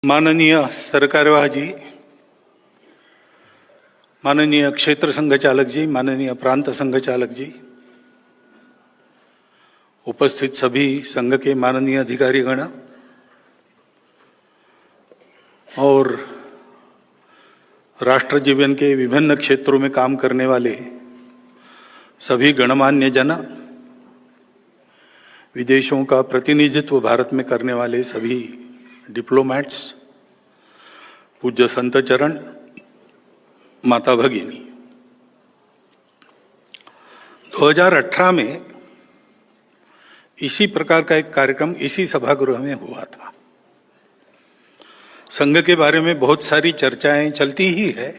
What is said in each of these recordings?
माननीय सरकार्यवाह जी, माननीय क्षेत्र संघ चालक जी, माननीय प्रांत संघ चालक जी, उपस्थित सभी संघ के माननीय अधिकारीगण और राष्ट्र जीवन के विभिन्न क्षेत्रों में काम करने वाले सभी गणमान्य जन, विदेशों का प्रतिनिधित्व भारत में करने वाले सभी डिप्लोमैट्स, पूज्य संत चरण, माता भगिनी। 2018 में इसी प्रकार का एक कार्यक्रम इसी सभागृह में हुआ था। संघ के बारे में बहुत सारी चर्चाएं चलती ही है।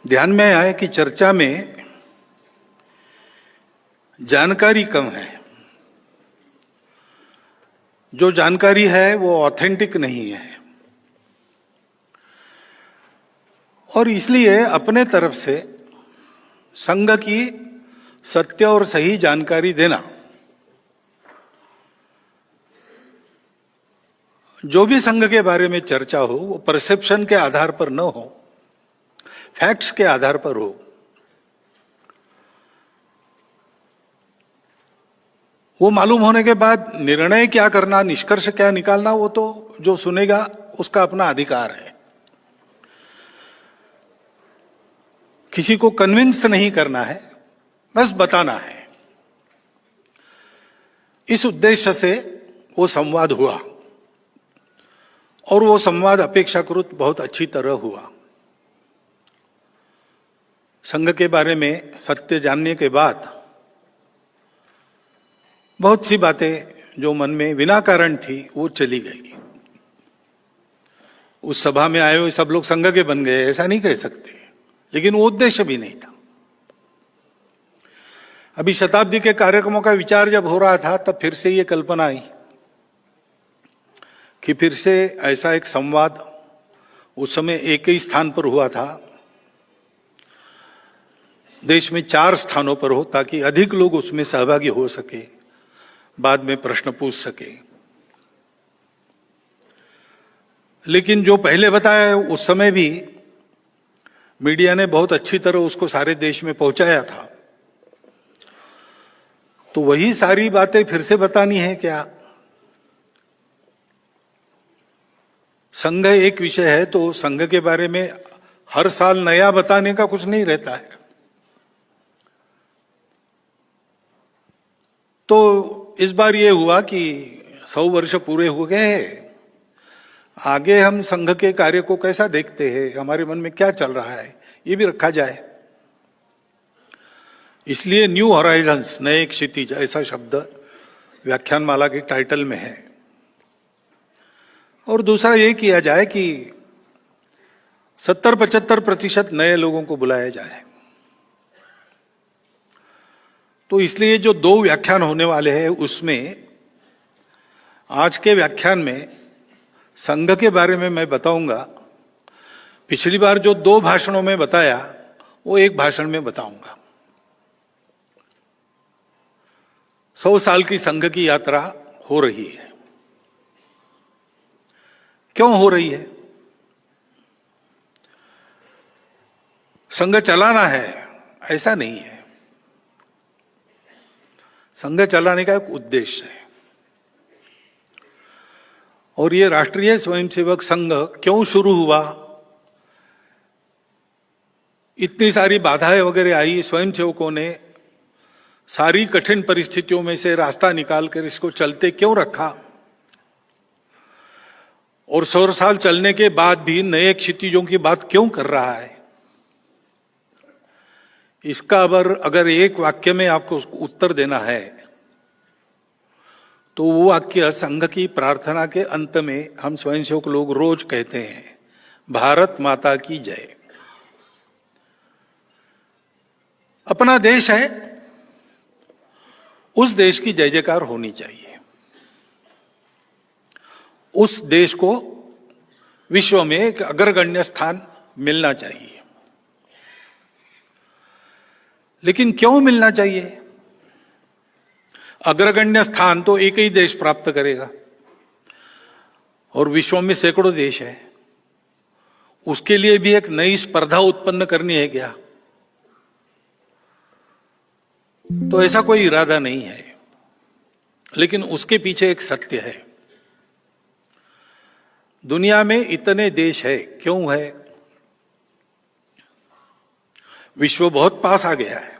ध्यान में आया कि चर्चा में जानकारी कम है। जो जानकारी है वो ऑथेंटिक नहीं है और इसलिए अपने तरफ से संघ की सत्य और सही जानकारी देना, जो भी संघ के बारे में चर्चा हो वो परसेप्शन के आधार पर न हो, फैक्ट्स के आधार पर हो। वो मालूम होने के बाद निर्णय क्या करना, निष्कर्ष क्या निकालना, वो तो जो सुनेगा उसका अपना अधिकार है। किसी को कन्विंस नहीं करना है, बस बताना है। इस उद्देश्य से वो संवाद हुआ और वो संवाद अपेक्षाकृत बहुत अच्छी तरह हुआ। संघ के बारे में सत्य जानने के बाद बहुत सी बातें जो मन में बिना कारण थी वो चली गई। उस सभा में आए हुए सब लोग संघ के बन गए ऐसा नहीं कह सकते, लेकिन वो उद्देश्य भी नहीं था। अभी शताब्दी के कार्यक्रमों का विचार जब हो रहा था तब फिर से ये कल्पना आई कि फिर से ऐसा एक संवाद उस समय एक ही स्थान पर हुआ था, देश में 4 स्थानों पर हो, ताकि अधिक लोग उसमें सहभागी हो सके, बाद में प्रश्न पूछ सके। लेकिन जो पहले बताया उस समय भी मीडिया ने बहुत अच्छी तरह उसको सारे देश में पहुंचाया था, तो वही सारी बातें फिर से बतानी है क्या? संघ एक विषय है तो संघ के बारे में हर साल नया बताने का कुछ नहीं रहता है। तो इस बार ये हुआ कि 100 वर्ष पूरे हो गए, आगे हम संघ के कार्य को कैसा देखते हैं, हमारे मन में क्या चल रहा है, ये भी रखा जाए। इसलिए न्यू हॉराइजन्स, नए क्षितिज, ऐसा शब्द व्याख्यानमाला के टाइटल में है। और दूसरा ये किया जाए कि 70-75% नए लोगों को बुलाया जाए। तो इसलिए जो 2 व्याख्यान होने वाले हैं उसमें आज के व्याख्यान में संघ के बारे में मैं बताऊंगा। पिछली बार जो 2 भाषणों में बताया वो एक भाषण में बताऊंगा। 100 साल की संघ की यात्रा हो रही है। क्यों हो रही है? संघ चलाना है ऐसा नहीं है। संघ चलाने का एक उद्देश्य है। और ये राष्ट्रीय स्वयंसेवक संघ क्यों शुरू हुआ, इतनी सारी बाधाएं वगैरह आई, स्वयंसेवकों ने सारी कठिन परिस्थितियों में से रास्ता निकालकर इसको चलते क्यों रखा, और 100 साल चलने के बाद भी नए क्षितिजों की बात क्यों कर रहा है, इसका अगर एक वाक्य में आपको उत्तर देना है तो वो वाक्य संघ की प्रार्थना के अंत में हम स्वयंसेवक लोग रोज कहते हैं, भारत माता की जय। अपना देश है, उस देश की जय जयकार होनी चाहिए। उस देश को विश्व में एक अग्रगण्य स्थान मिलना चाहिए। लेकिन क्यों मिलना चाहिए? अग्रगण्य स्थान तो एक ही देश प्राप्त करेगा। और विश्व में सैकड़ों देश है, उसके लिए भी एक नई स्पर्धा उत्पन्न करनी है क्या? तो ऐसा कोई इरादा नहीं है, लेकिन उसके पीछे एक सत्य है। दुनिया में इतने देश है, क्यों है? विश्व बहुत पास आ गया है।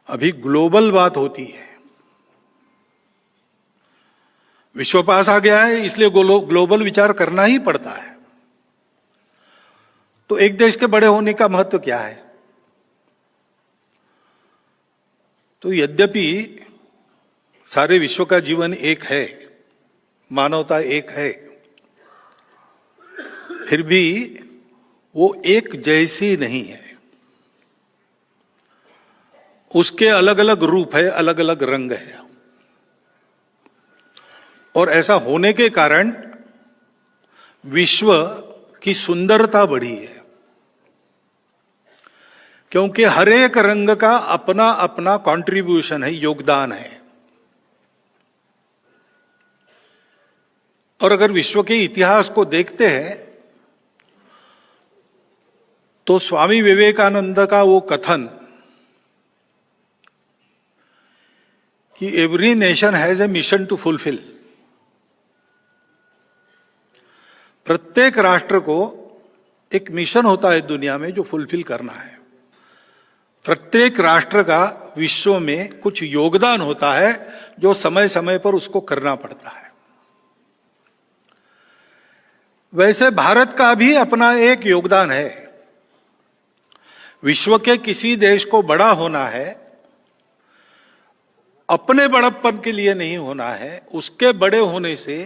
अभी ग्लोबल बात होती है। विश्व पास आ गया है, इसलिए ग्लोबल विचार करना ही पड़ता है। तो एक देश के बड़े होने का महत्व क्या है? तो यद्यपि सारे विश्व का जीवन एक है, मानवता एक है, फिर भी वो एक जैसी नहीं है। उसके अलग अलग रूप है, अलग अलग रंग है। और ऐसा होने के कारण विश्व की सुंदरता बढ़ी है, क्योंकि हर एक रंग का अपना अपना कंट्रीब्यूशन है, योगदान है। और अगर विश्व के इतिहास को देखते हैं तो स्वामी विवेकानंद का वो कथन कि every nation has a mission to fulfil, प्रत्येक राष्ट्र को एक मिशन होता है दुनिया में जो फुलफिल करना है। प्रत्येक राष्ट्र का विश्व में कुछ योगदान होता है जो समय समय पर उसको करना पड़ता है। वैसे भारत का भी अपना एक योगदान है। विश्व के किसी देश को बड़ा होना है, अपने बड़प्पन के लिए नहीं होना है, उसके बड़े होने से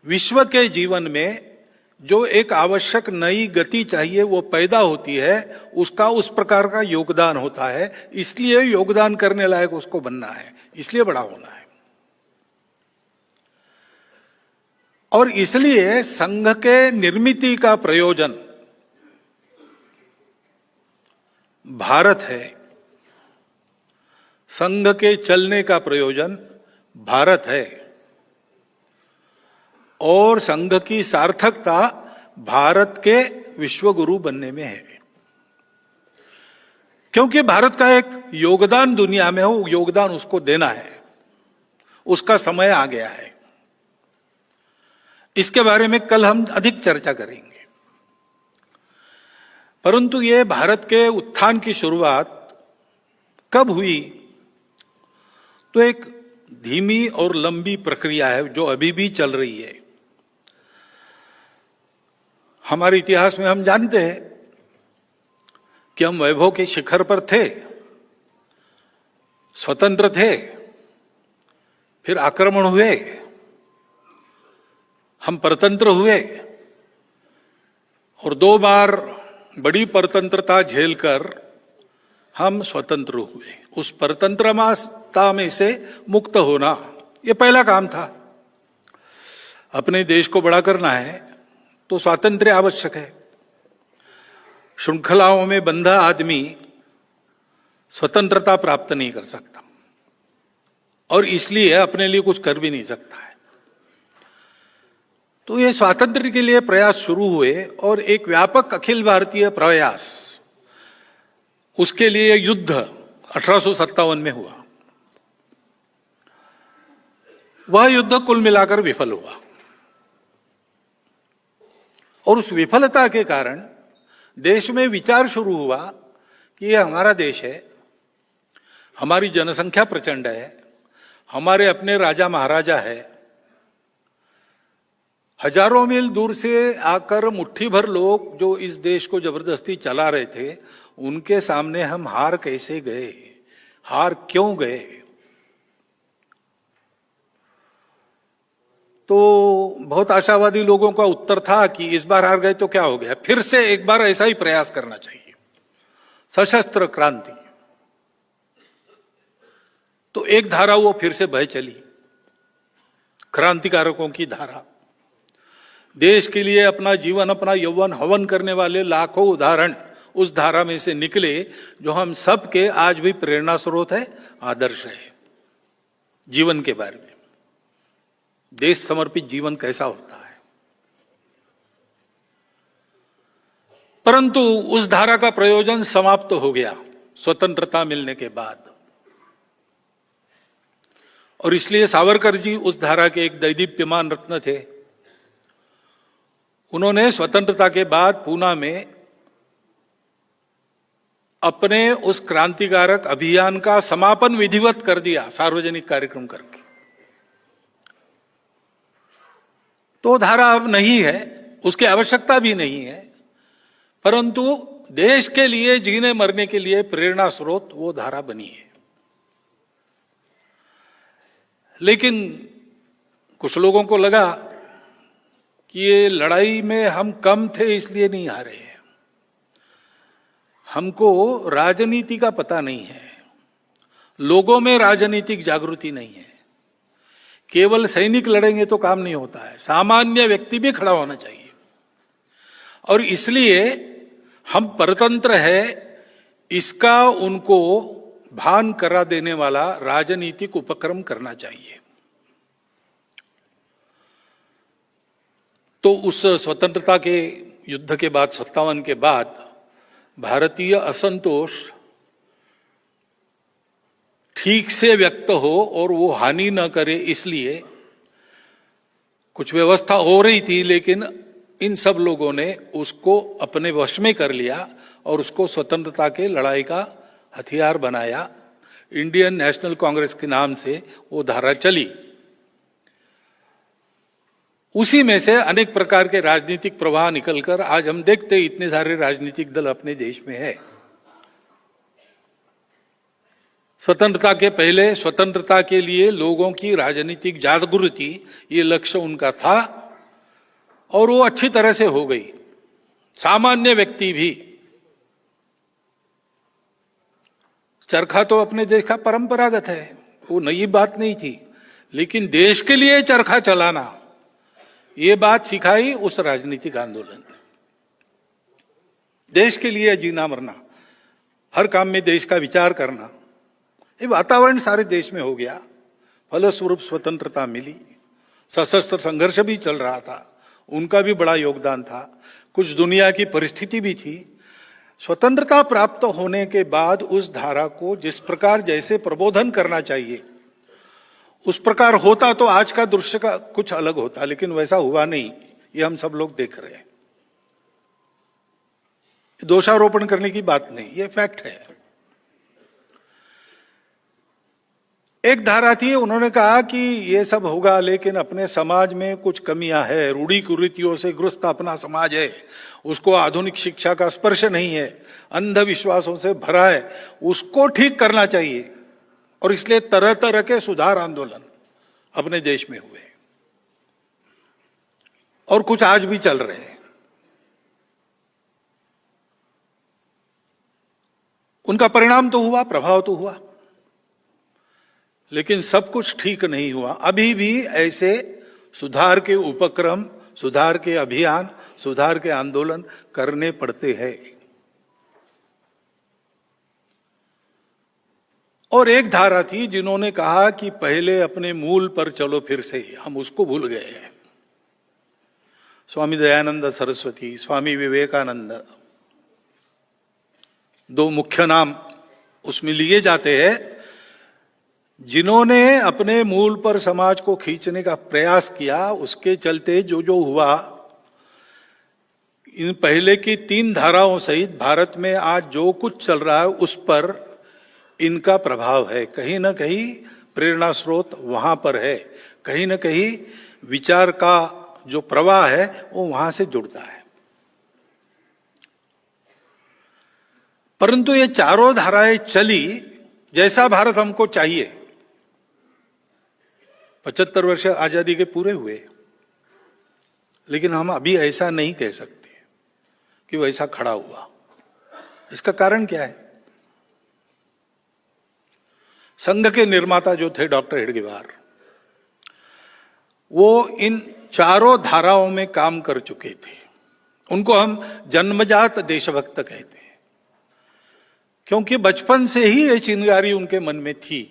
विश्व के जीवन में जो एक आवश्यक नई गति चाहिए वो पैदा होती है, उसका उस प्रकार का योगदान होता है। इसलिए योगदान करने लायक उसको बनना है, इसलिए बड़ा होना है। और इसलिए संघ के निर्मिति का प्रयोजन भारत है, संघ के चलने का प्रयोजन भारत है, और संघ की सार्थकता भारत के विश्व गुरु बनने में है। क्योंकि भारत का एक योगदान दुनिया में हो, योगदान उसको देना है, उसका समय आ गया है। इसके बारे में कल हम अधिक चर्चा करेंगे। परंतु ये भारत के उत्थान की शुरुआत कब हुई? तो एक धीमी और लंबी प्रक्रिया है जो अभी भी चल रही है। हमारे इतिहास में हम जानते हैं कि हम वैभव के शिखर पर थे, स्वतंत्र थे, फिर आक्रमण हुए, हम परतंत्र हुए, और 2 बार बड़ी परतंत्रता झेलकर हम स्वतंत्र हुए। उस परतंत्रता में से मुक्त होना ये पहला काम था। अपने देश को बड़ा करना है तो स्वातंत्र्य आवश्यक है। श्रृंखलाओं में बंधा आदमी स्वतंत्रता प्राप्त नहीं कर सकता, और इसलिए अपने लिए कुछ कर भी नहीं सकता है। तो ये स्वातंत्र्य के लिए प्रयास शुरू हुए, और एक व्यापक अखिल भारतीय प्रयास, उसके लिए युद्ध 1857 में हुआ। वह युद्ध कुल मिलाकर विफल हुआ, और उस विफलता के कारण देश में विचार शुरू हुआ कि यह हमारा देश है, हमारी जनसंख्या प्रचंड है, हमारे अपने राजा महाराजा है, हजारों मील दूर से आकर मुट्ठी भर लोग जो इस देश को जबरदस्ती चला रहे थे, उनके सामने हम हार कैसे गए, हार क्यों गए? तो बहुत आशावादी लोगों का उत्तर था कि इस बार हार गए तो क्या हो गया, फिर से एक बार ऐसा ही प्रयास करना चाहिए, सशस्त्र क्रांति। तो एक धारा वो फिर से बह चली, क्रांतिकारकों की धारा। देश के लिए अपना जीवन, अपना यौवन हवन करने वाले लाखों उदाहरण उस धारा में से निकले, जो हम सब के आज भी प्रेरणा स्रोत है, आदर्श है जीवन के बारे में। देश समर्पित जीवन कैसा होता है। परंतु उस धारा का प्रयोजन समाप्त हो गया स्वतंत्रता मिलने के बाद, और इसलिए सावरकर जी उस धारा के एक दैदीप्यमान रत्न थे। उन्होंने स्वतंत्रता के बाद पूना में अपने उस क्रांतिकारक अभियान का समापन विधिवत कर दिया, सार्वजनिक कार्यक्रम करके। तो धारा अब नहीं है, उसकी आवश्यकता भी नहीं है, परंतु देश के लिए जीने मरने के लिए प्रेरणा स्रोत वो धारा बनी है। लेकिन कुछ लोगों को लगा कि ये लड़ाई में हम कम थे इसलिए नहीं हारे हैं, हमको राजनीति का पता नहीं है, लोगों में राजनीतिक जागृति नहीं है, केवल सैनिक लड़ेंगे तो काम नहीं होता है, सामान्य व्यक्ति भी खड़ा होना चाहिए, और इसलिए हम परतंत्र है इसका उनको भान करा देने वाला राजनीतिक उपक्रम करना चाहिए। तो उस स्वतंत्रता के युद्ध के बाद 57 के बाद भारतीय असंतोष ठीक से व्यक्त हो और वो हानि न करे, इसलिए कुछ व्यवस्था हो रही थी, लेकिन इन सब लोगों ने उसको अपने वश में कर लिया और उसको स्वतंत्रता के लड़ाई का हथियार बनाया। इंडियन नेशनल कांग्रेस के नाम से वो धारा चली। उसी में से अनेक प्रकार के राजनीतिक प्रवाह निकलकर आज हम देखते इतने सारे राजनीतिक दल अपने देश में है। स्वतंत्रता के पहले स्वतंत्रता के लिए लोगों की राजनीतिक जागृति, ये लक्ष्य उनका था और वो अच्छी तरह से हो गई। सामान्य व्यक्ति भी, चरखा तो अपने देश का परंपरागत है, वो नई बात नहीं थी, लेकिन देश के लिए चरखा चलाना ये बात सिखाई उस राजनीतिक आंदोलन ने। देश के लिए जीना मरना, हर काम में देश का विचार करना, ये वातावरण सारे देश में हो गया। फलस्वरूप स्वतंत्रता मिली। सशस्त्र संघर्ष भी चल रहा था, उनका भी बड़ा योगदान था, कुछ दुनिया की परिस्थिति भी थी। स्वतंत्रता प्राप्त होने के बाद उस धारा को जिस प्रकार जैसे प्रबोधन करना चाहिए उस प्रकार होता तो आज का दृश्य का कुछ अलग होता, लेकिन वैसा हुआ नहीं, ये हम सब लोग देख रहे हैं। दोषारोपण करने की बात नहीं, ये फैक्ट है। एक धारा थी, उन्होंने कहा कि ये सब होगा लेकिन अपने समाज में कुछ कमियां है, रूढ़ी कुरीतियों से ग्रस्त अपना समाज है, उसको आधुनिक शिक्षा का स्पर्श नहीं है, अंधविश्वासों से भरा है, उसको ठीक करना चाहिए। और इसलिए तरह तरह के सुधार आंदोलन अपने देश में हुए और कुछ आज भी चल रहे हैं। उनका परिणाम तो हुआ, प्रभाव तो हुआ, लेकिन सब कुछ ठीक नहीं हुआ। अभी भी ऐसे सुधार के उपक्रम, सुधार के अभियान, सुधार के आंदोलन करने पड़ते हैं। और एक धारा थी जिन्होंने कहा कि पहले अपने मूल पर चलो फिर से, हम उसको भूल गए हैं। स्वामी दयानंद सरस्वती, स्वामी विवेकानंद, दो मुख्य नाम उसमें लिए जाते हैं, जिन्होंने अपने मूल पर समाज को खींचने का प्रयास किया। उसके चलते जो जो हुआ, इन पहले की 3 धाराओं सहित भारत में आज जो कुछ चल रहा है उस पर इनका प्रभाव है। कहीं ना कहीं प्रेरणा स्रोत वहां पर है, कहीं ना कहीं विचार का जो प्रवाह है वो वहां से जुड़ता है। परंतु ये चारों धाराएं चली जैसा भारत हमको चाहिए। 75 वर्ष आजादी के पूरे हुए, लेकिन हम अभी ऐसा नहीं कह सकते कि वैसा खड़ा हुआ। इसका कारण क्या है? संघ के निर्माता जो थे डॉक्टर हेडगेवार, वो इन चारों धाराओं में काम कर चुके थे। उनको हम जन्मजात देशभक्त कहते हैं, क्योंकि बचपन से ही ये चिंगारी उनके मन में थी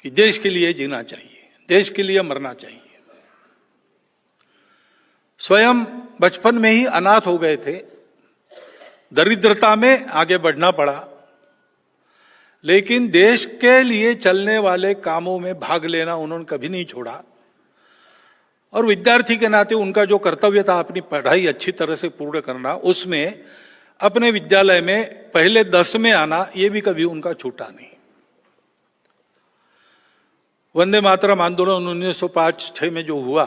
कि देश के लिए जीना चाहिए, देश के लिए मरना चाहिए। स्वयं बचपन में ही अनाथ हो गए थे, दरिद्रता में आगे बढ़ना पड़ा, लेकिन देश के लिए चलने वाले कामों में भाग लेना उन्होंने कभी नहीं छोड़ा। और विद्यार्थी के नाते उनका जो कर्तव्य था अपनी पढ़ाई अच्छी तरह से पूर्ण करना, उसमें अपने विद्यालय में पहले 10 में आना ये भी कभी उनका छूटा नहीं। वंदे मातरम आंदोलन 1905-6 में जो हुआ,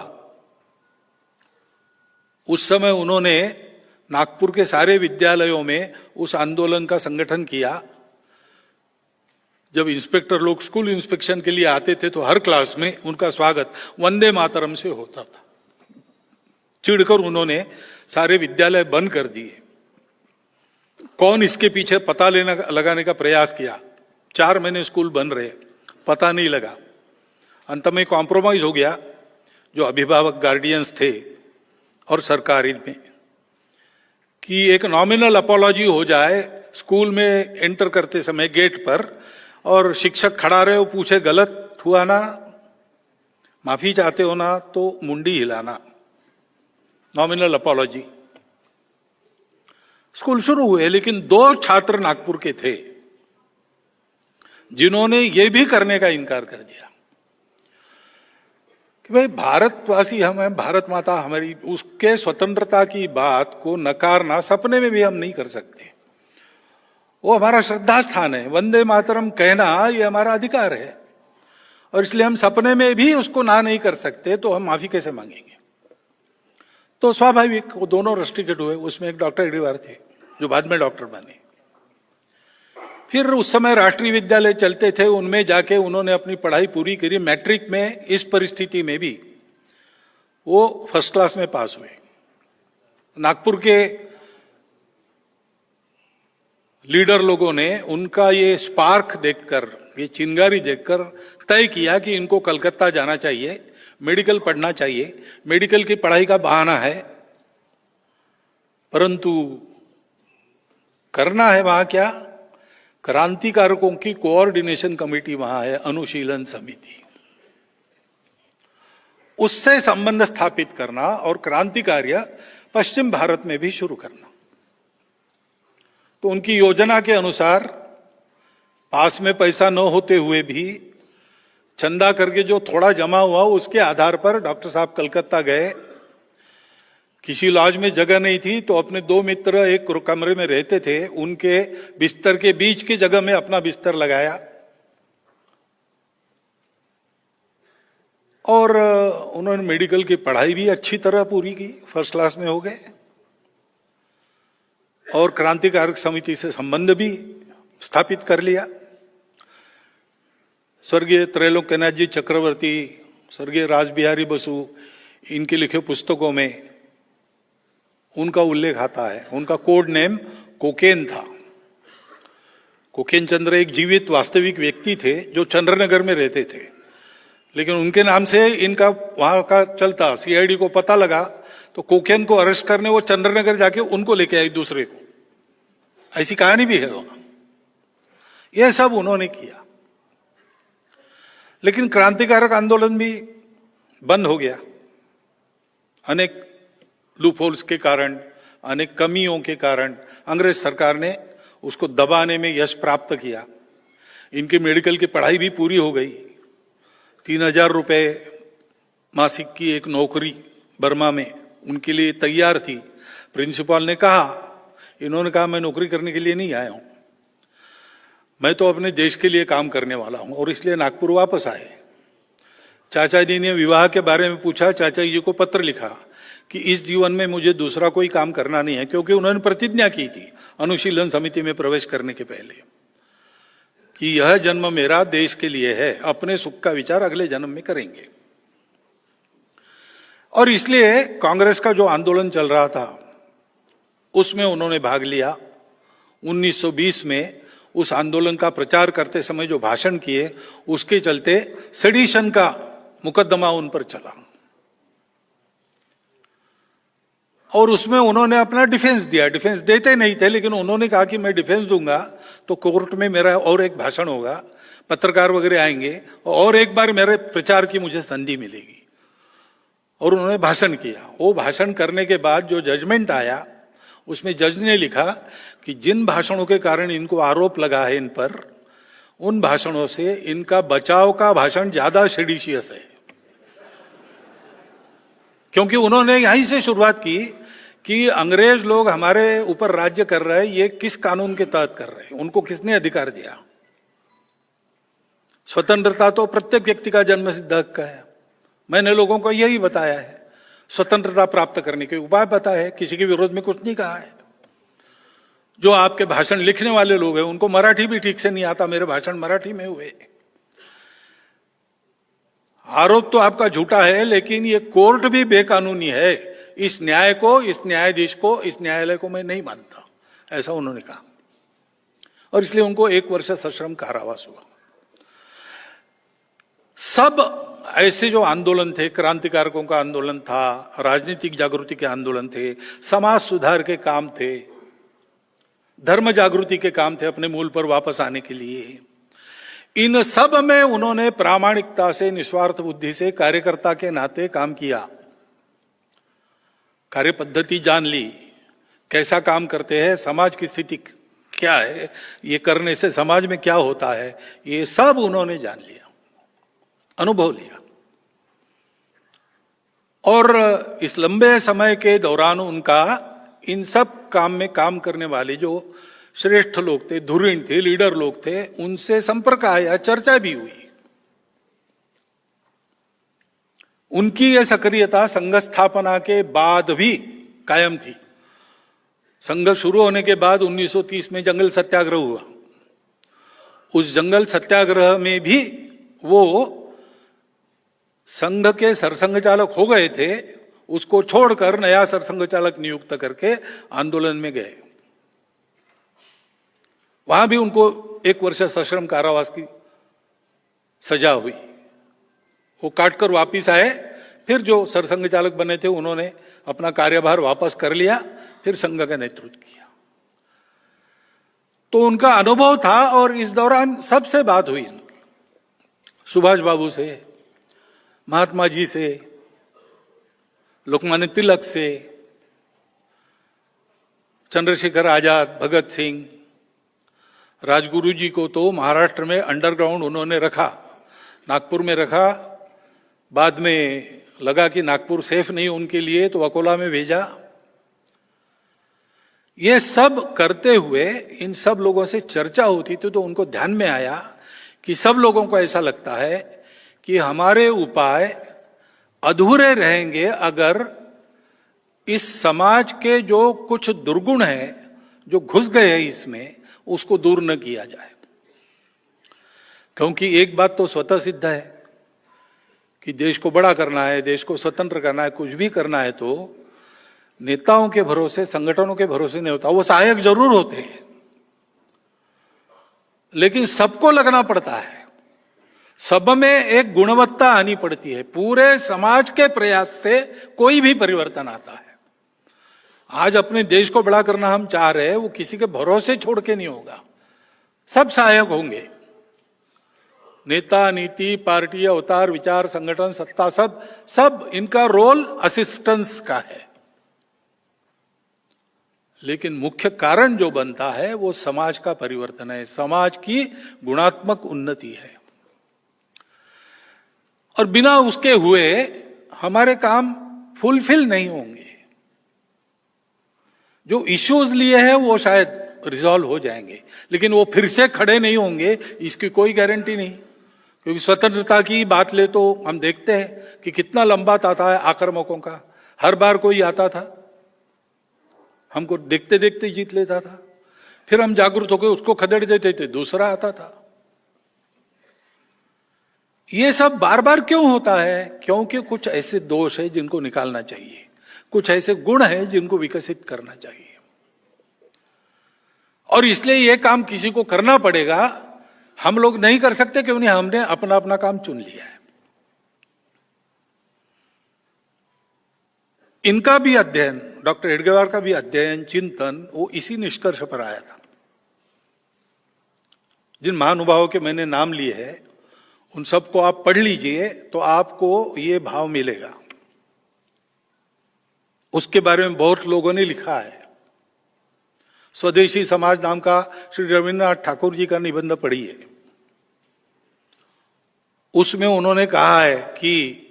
उस समय उन्होंने नागपुर के सारे विद्यालयों में उस आंदोलन का संगठन किया। जब इंस्पेक्टर लोग स्कूल इंस्पेक्शन के लिए आते थे तो हर क्लास में उनका स्वागत वंदे मातरम से होता था। चिढ़कर उन्होंने सारे विद्यालय बंद कर दिए। कौन इसके पीछे पता लगाने का प्रयास किया। 4 महीने स्कूल बंद रहे, पता नहीं लगा। अंत में कॉम्प्रोमाइज हो गया, जो अभिभावक गार्डियंस थे और सरकार इनमें, कि एक नॉमिनल अपॉलॉजी हो जाए स्कूल में एंटर करते समय गेट पर, और शिक्षक खड़ा रहे हो, पूछे गलत हुआ ना, माफी चाहते हो ना, तो मुंडी हिलाना, नॉमिनल अपॉलॉजी। स्कूल शुरू हुए, लेकिन 2 छात्र नागपुर के थे जिन्होंने ये भी करने का इनकार कर दिया कि भाई भारतवासी हम हैं, भारत माता हमारी, उसके स्वतंत्रता की बात को नकारना सपने में भी हम नहीं कर सकते। वो हमारा श्रद्धा स्थान है, वंदे मातरम कहना ये हमारा अधिकार है, और इसलिए हम सपने में भी उसको ना नहीं कर सकते, तो हम माफी कैसे मांगेंगे। तो स्वाभाविक वो दोनों रस्टिकेट हुए। उसमें एक डॉक्टर एडीवार थे जो बाद में डॉक्टर बने। फिर उस समय राष्ट्रीय विद्यालय चलते थे, उनमें जाके उन्होंने अपनी पढ़ाई पूरी करी। मैट्रिक में इस परिस्थिति में भी वो फर्स्ट क्लास में पास हुए। नागपुर के लीडर लोगों ने उनका ये स्पार्क देखकर, ये चिंगारी देखकर तय किया कि इनको कलकत्ता जाना चाहिए, मेडिकल पढ़ना चाहिए। मेडिकल की पढ़ाई का बहाना है, परंतु करना है वहां क्या, क्रांतिकारकों की कोऑर्डिनेशन कमेटी वहां है, अनुशीलन समिति, उससे संबंध स्थापित करना और क्रांति कार्य पश्चिम भारत में भी शुरू करना। तो उनकी योजना के अनुसार पास में पैसा न होते हुए भी चंदा करके जो थोड़ा जमा हुआ, उसके आधार पर डॉक्टर साहब कलकत्ता गए। किसी लॉज में जगह नहीं थी, तो अपने 2 मित्र एक कमरे में रहते थे, उनके बिस्तर के बीच की जगह में अपना बिस्तर लगाया और उन्होंने मेडिकल की पढ़ाई भी अच्छी तरह पूरी की, फर्स्ट क्लास में हो गए, और क्रांतिकारक समिति से संबंध भी स्थापित कर लिया। स्वर्गीय त्रैलोक्यनाथ जी चक्रवर्ती, स्वर्गीय रासबिहारी बसु, इनके लिखे पुस्तकों में उनका उल्लेख आता है। उनका कोड नेम कोकेन था। कोकेन चंद्र एक जीवित वास्तविक व्यक्ति थे जो चंद्रनगर में रहते थे, लेकिन उनके नाम से इनका वहां का चलता। सीआईडी को पता लगा तो कोकेन को अरेस्ट करने वो चंद्रनगर जाके उनको लेके आई दूसरे को। ऐसी कहानी भी है वहां। यह सब उन्होंने किया, लेकिन क्रांतिकारक आंदोलन भी बंद हो गया। अनेक लूपहोल्स के कारण, अनेक कमियों के कारण अंग्रेज सरकार ने उसको दबाने में यश प्राप्त किया। इनकी मेडिकल की पढ़ाई भी पूरी हो गई। 3000 रुपए मासिक की एक नौकरी बर्मा में उनके लिए तैयार थी। प्रिंसिपल ने कहा, इन्होंने कहा मैं नौकरी करने के लिए नहीं आया हूं, मैं तो अपने देश के लिए काम करने वाला हूं, और इसलिए नागपुर वापस आए। चाचा जी ने विवाह के बारे में पूछा, चाचा जी को पत्र लिखा कि इस जीवन में मुझे दूसरा कोई काम करना नहीं है, क्योंकि उन्होंने प्रतिज्ञा की थी अनुशीलन समिति में प्रवेश करने के पहले कि यह जन्म मेरा देश के लिए है, अपने सुख का विचार अगले जन्म में करेंगे। और इसलिए कांग्रेस का जो आंदोलन चल रहा था उसमें उन्होंने भाग लिया। 1920 में उस आंदोलन का प्रचार करते समय जो भाषण किए, उसके चलते सेडिशन का मुकदमा उन पर चला, और उसमें उन्होंने अपना डिफेंस दिया। डिफेंस देते नहीं थे, लेकिन उन्होंने कहा कि मैं डिफेंस दूंगा तो कोर्ट में मेरा और एक भाषण होगा, पत्रकार वगैरह आएंगे, और एक बार मेरे प्रचार की मुझे संधि मिलेगी। और उन्होंने भाषण किया। वो भाषण करने के बाद जो जजमेंट आया उसमें जज ने लिखा कि जिन भाषणों के कारण इनको आरोप लगा है इन पर, उन भाषणों से इनका बचाव का भाषण ज्यादा सेडिशियस है। क्योंकि उन्होंने यहीं से शुरुआत की कि अंग्रेज लोग हमारे ऊपर राज्य कर रहे हैं, ये किस कानून के तहत कर रहे हैं, उनको किसने अधिकार दिया। स्वतंत्रता तो प्रत्येक व्यक्ति का जन्मसिद्ध हक है। मैंने लोगों को यही बताया है, स्वतंत्रता प्राप्त करने के उपाय बताए हैं, किसी के विरोध में कुछ नहीं कहा है। जो आपके भाषण लिखने वाले लोग हैं उनको मराठी भी ठीक से नहीं आता, मेरे भाषण मराठी में हुए। आरोप तो आपका झूठा है, लेकिन ये कोर्ट भी बेकानूनी है। इस न्याय को, इस न्यायाधीश को, इस न्यायालय को मैं नहीं मानता, ऐसा उन्होंने कहा। और इसलिए उनको 1 वर्ष सश्रम कारावास हुआ। सब ऐसे जो आंदोलन थे, क्रांतिकारकों का आंदोलन था, राजनीतिक जागृति के आंदोलन थे, समाज सुधार के काम थे, धर्म जागृति के काम थे, अपने मूल पर वापस आने के लिए, इन सब में उन्होंने प्रामाणिकता से, निस्वार्थ बुद्धि से, कार्यकर्ता के नाते काम किया। कार्य पद्धति जान ली, कैसा काम करते हैं, समाज की स्थिति क्या है, ये करने से समाज में क्या होता है, ये सब उन्होंने जान लिया, अनुभव लिया। और इस लंबे समय के दौरान उनका इन सब काम में काम करने वाले जो श्रेष्ठ लोग थे, धुरीण थे, लीडर लोग थे, उनसे संपर्क आया, चर्चा भी हुई। उनकी यह सक्रियता संघ स्थापना के बाद भी कायम थी। संघ शुरू होने के बाद 1930 में जंगल सत्याग्रह हुआ। उस जंगल सत्याग्रह में भी वो संघ के सरसंघ चालक हो गए थे, उसको छोड़कर नया सरसंघ चालक नियुक्त करके आंदोलन में गए। वहां भी उनको 1 वर्ष सश्रम कारावास की सजा हुई। वो काटकर वापिस आए, फिर जो सरसंघ चालक बने थे उन्होंने अपना कार्यभार वापस कर लिया, फिर संघ का नेतृत्व किया। तो उनका अनुभव था। और इस दौरान सबसे बात हुई उनकी, सुभाष बाबू से, महात्मा जी से, लोकमान्य तिलक से, चंद्रशेखर आजाद, भगत सिंह, राजगुरु जी को तो महाराष्ट्र में अंडरग्राउंड उन्होंने रखा, नागपुर में रखा। बाद में लगा कि नागपुर सेफ नहीं उनके लिए, तो अकोला में भेजा। ये सब करते हुए इन सब लोगों से चर्चा होती थी, तो उनको ध्यान में आया कि सब लोगों को ऐसा लगता है कि हमारे उपाय अधूरे रहेंगे अगर इस समाज के जो कुछ दुर्गुण हैं, जो घुस गए हैं इसमें, उसको दूर न किया जाए। क्योंकि एक बात तो स्वतः सिद्ध है कि देश को बड़ा करना है, देश को स्वतंत्र करना है, कुछ भी करना है, तो नेताओं के भरोसे, संगठनों के भरोसे नहीं होता। वो सहायक जरूर होते हैं, लेकिन सबको लगना पड़ता है, सब में एक गुणवत्ता आनी पड़ती है। पूरे समाज के प्रयास से कोई भी परिवर्तन आता है। आज अपने देश को बड़ा करना हम चाह रहे हैं, वो किसी के भरोसे छोड़ के नहीं होगा, सब सहायक होंगे। नेता, नीति, पार्टी, अवतार, विचार, संगठन, सत्ता, सब इनका रोल असिस्टेंस का है। लेकिन मुख्य कारण जो बनता है वो समाज का परिवर्तन है, समाज की गुणात्मक उन्नति है। और बिना उसके हुए हमारे काम फुलफिल नहीं होंगे। जो इश्यूज लिए हैं वो शायद रिजॉल्व हो जाएंगे, लेकिन वो फिर से खड़े नहीं होंगे, इसकी कोई गारंटी नहीं। क्योंकि स्वतंत्रता की बात ले तो हम देखते हैं कि कितना लंबा ताता है आक्रामकों का। हर बार कोई आता था, हमको देखते देखते जीत लेता था, फिर हम जागरूक होकर उसको खदेड़ देते थे, दूसरा आता था। ये सब बार बार क्यों होता है? क्योंकि कुछ ऐसे दोष है जिनको निकालना चाहिए, कुछ ऐसे गुण है जिनको विकसित करना चाहिए। और इसलिए यह काम किसी को करना पड़ेगा। हम लोग नहीं कर सकते क्यों नहीं, हमने अपना अपना काम चुन लिया है। इनका भी अध्ययन, डॉक्टर हेडगेवार का भी अध्ययन, चिंतन, वो इसी निष्कर्ष पर आया था। जिन महानुभावों के मैंने नाम लिए हैं उन सबको आप पढ़ लीजिए तो आपको ये भाव मिलेगा। उसके बारे में बहुत लोगों ने लिखा है। स्वदेशी समाज नाम का श्री रविन्द्रनाथ ठाकुर जी का निबंध पढ़िए। उसमें उन्होंने कहा है कि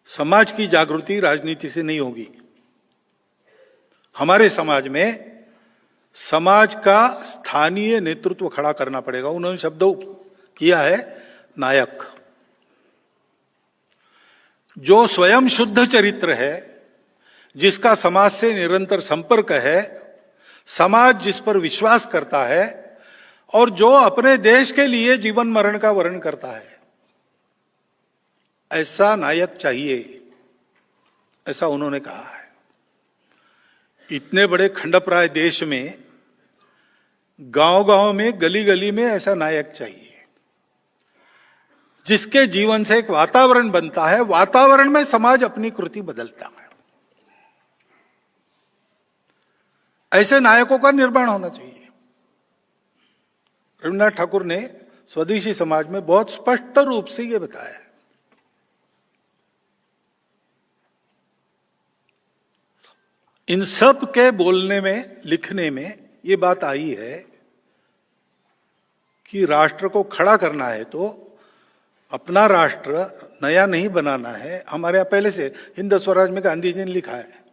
समाज की जागृति राजनीति से नहीं होगी। हमारे समाज में समाज का स्थानीय नेतृत्व खड़ा करना पड़ेगा। उन्होंने शब्द किया है नायक, जो स्वयं शुद्ध चरित्र है, जिसका समाज से निरंतर संपर्क है, समाज जिस पर विश्वास करता है और जो अपने देश के लिए जीवन मरण का वर्ण करता है, ऐसा नायक चाहिए, ऐसा उन्होंने कहा है। इतने बड़े खंडप्राय देश में गांव-गांव में, गली-गली में ऐसा नायक चाहिए, जिसके जीवन से एक वातावरण बनता है, वातावरण में समाज अपनी कृति बदलता है। ऐसे नायकों का निर्माण होना चाहिए। रविन्द्रनाथ ठाकुर ने स्वदेशी समाज में बहुत स्पष्ट रूप से यह बताया है। इन सब के बोलने में, लिखने में ये बात आई है कि राष्ट्र को खड़ा करना है तो अपना राष्ट्र नया नहीं बनाना है। हमारे यहां पहले से हिंद स्वराज में गांधी जी ने लिखा है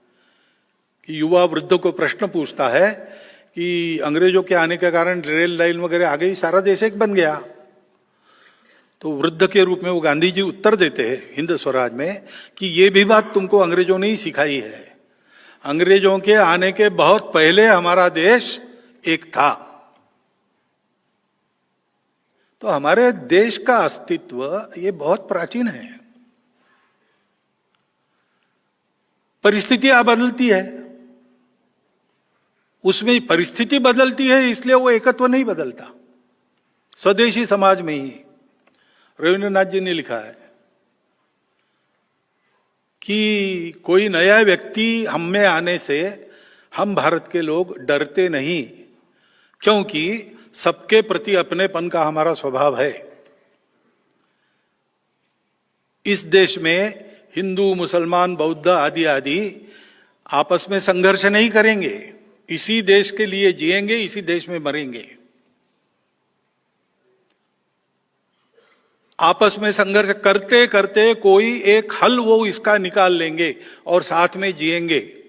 कि युवा वृद्ध को प्रश्न पूछता है कि अंग्रेजों के आने के कारण रेल लाइन वगैरह आ गई, सारा देश एक बन गया। तो वृद्ध के रूप में वो गांधी जी उत्तर देते हैं हिंद स्वराज में कि ये भी बात तुमको अंग्रेजों ने ही सिखाई है। अंग्रेजों के आने के बहुत पहले हमारा देश एक था। तो हमारे देश का अस्तित्व ये बहुत प्राचीन है। परिस्थितियां बदलती है, उसमें परिस्थिति बदलती है, इसलिए वो एकत्व नहीं बदलता। स्वदेशी समाज में ही रविन्द्रनाथ जी ने लिखा है कि कोई नया व्यक्ति हम में आने से हम भारत के लोग डरते नहीं, क्योंकि सबके प्रति अपनेपन का हमारा स्वभाव है। इस देश में हिंदू, मुसलमान, बौद्ध आदि आदि आपस में संघर्ष नहीं करेंगे, इसी देश के लिए जिएंगे, इसी देश में मरेंगे। आपस में संघर्ष करते करते कोई एक हल वो इसका निकाल लेंगे और साथ में जिएंगे।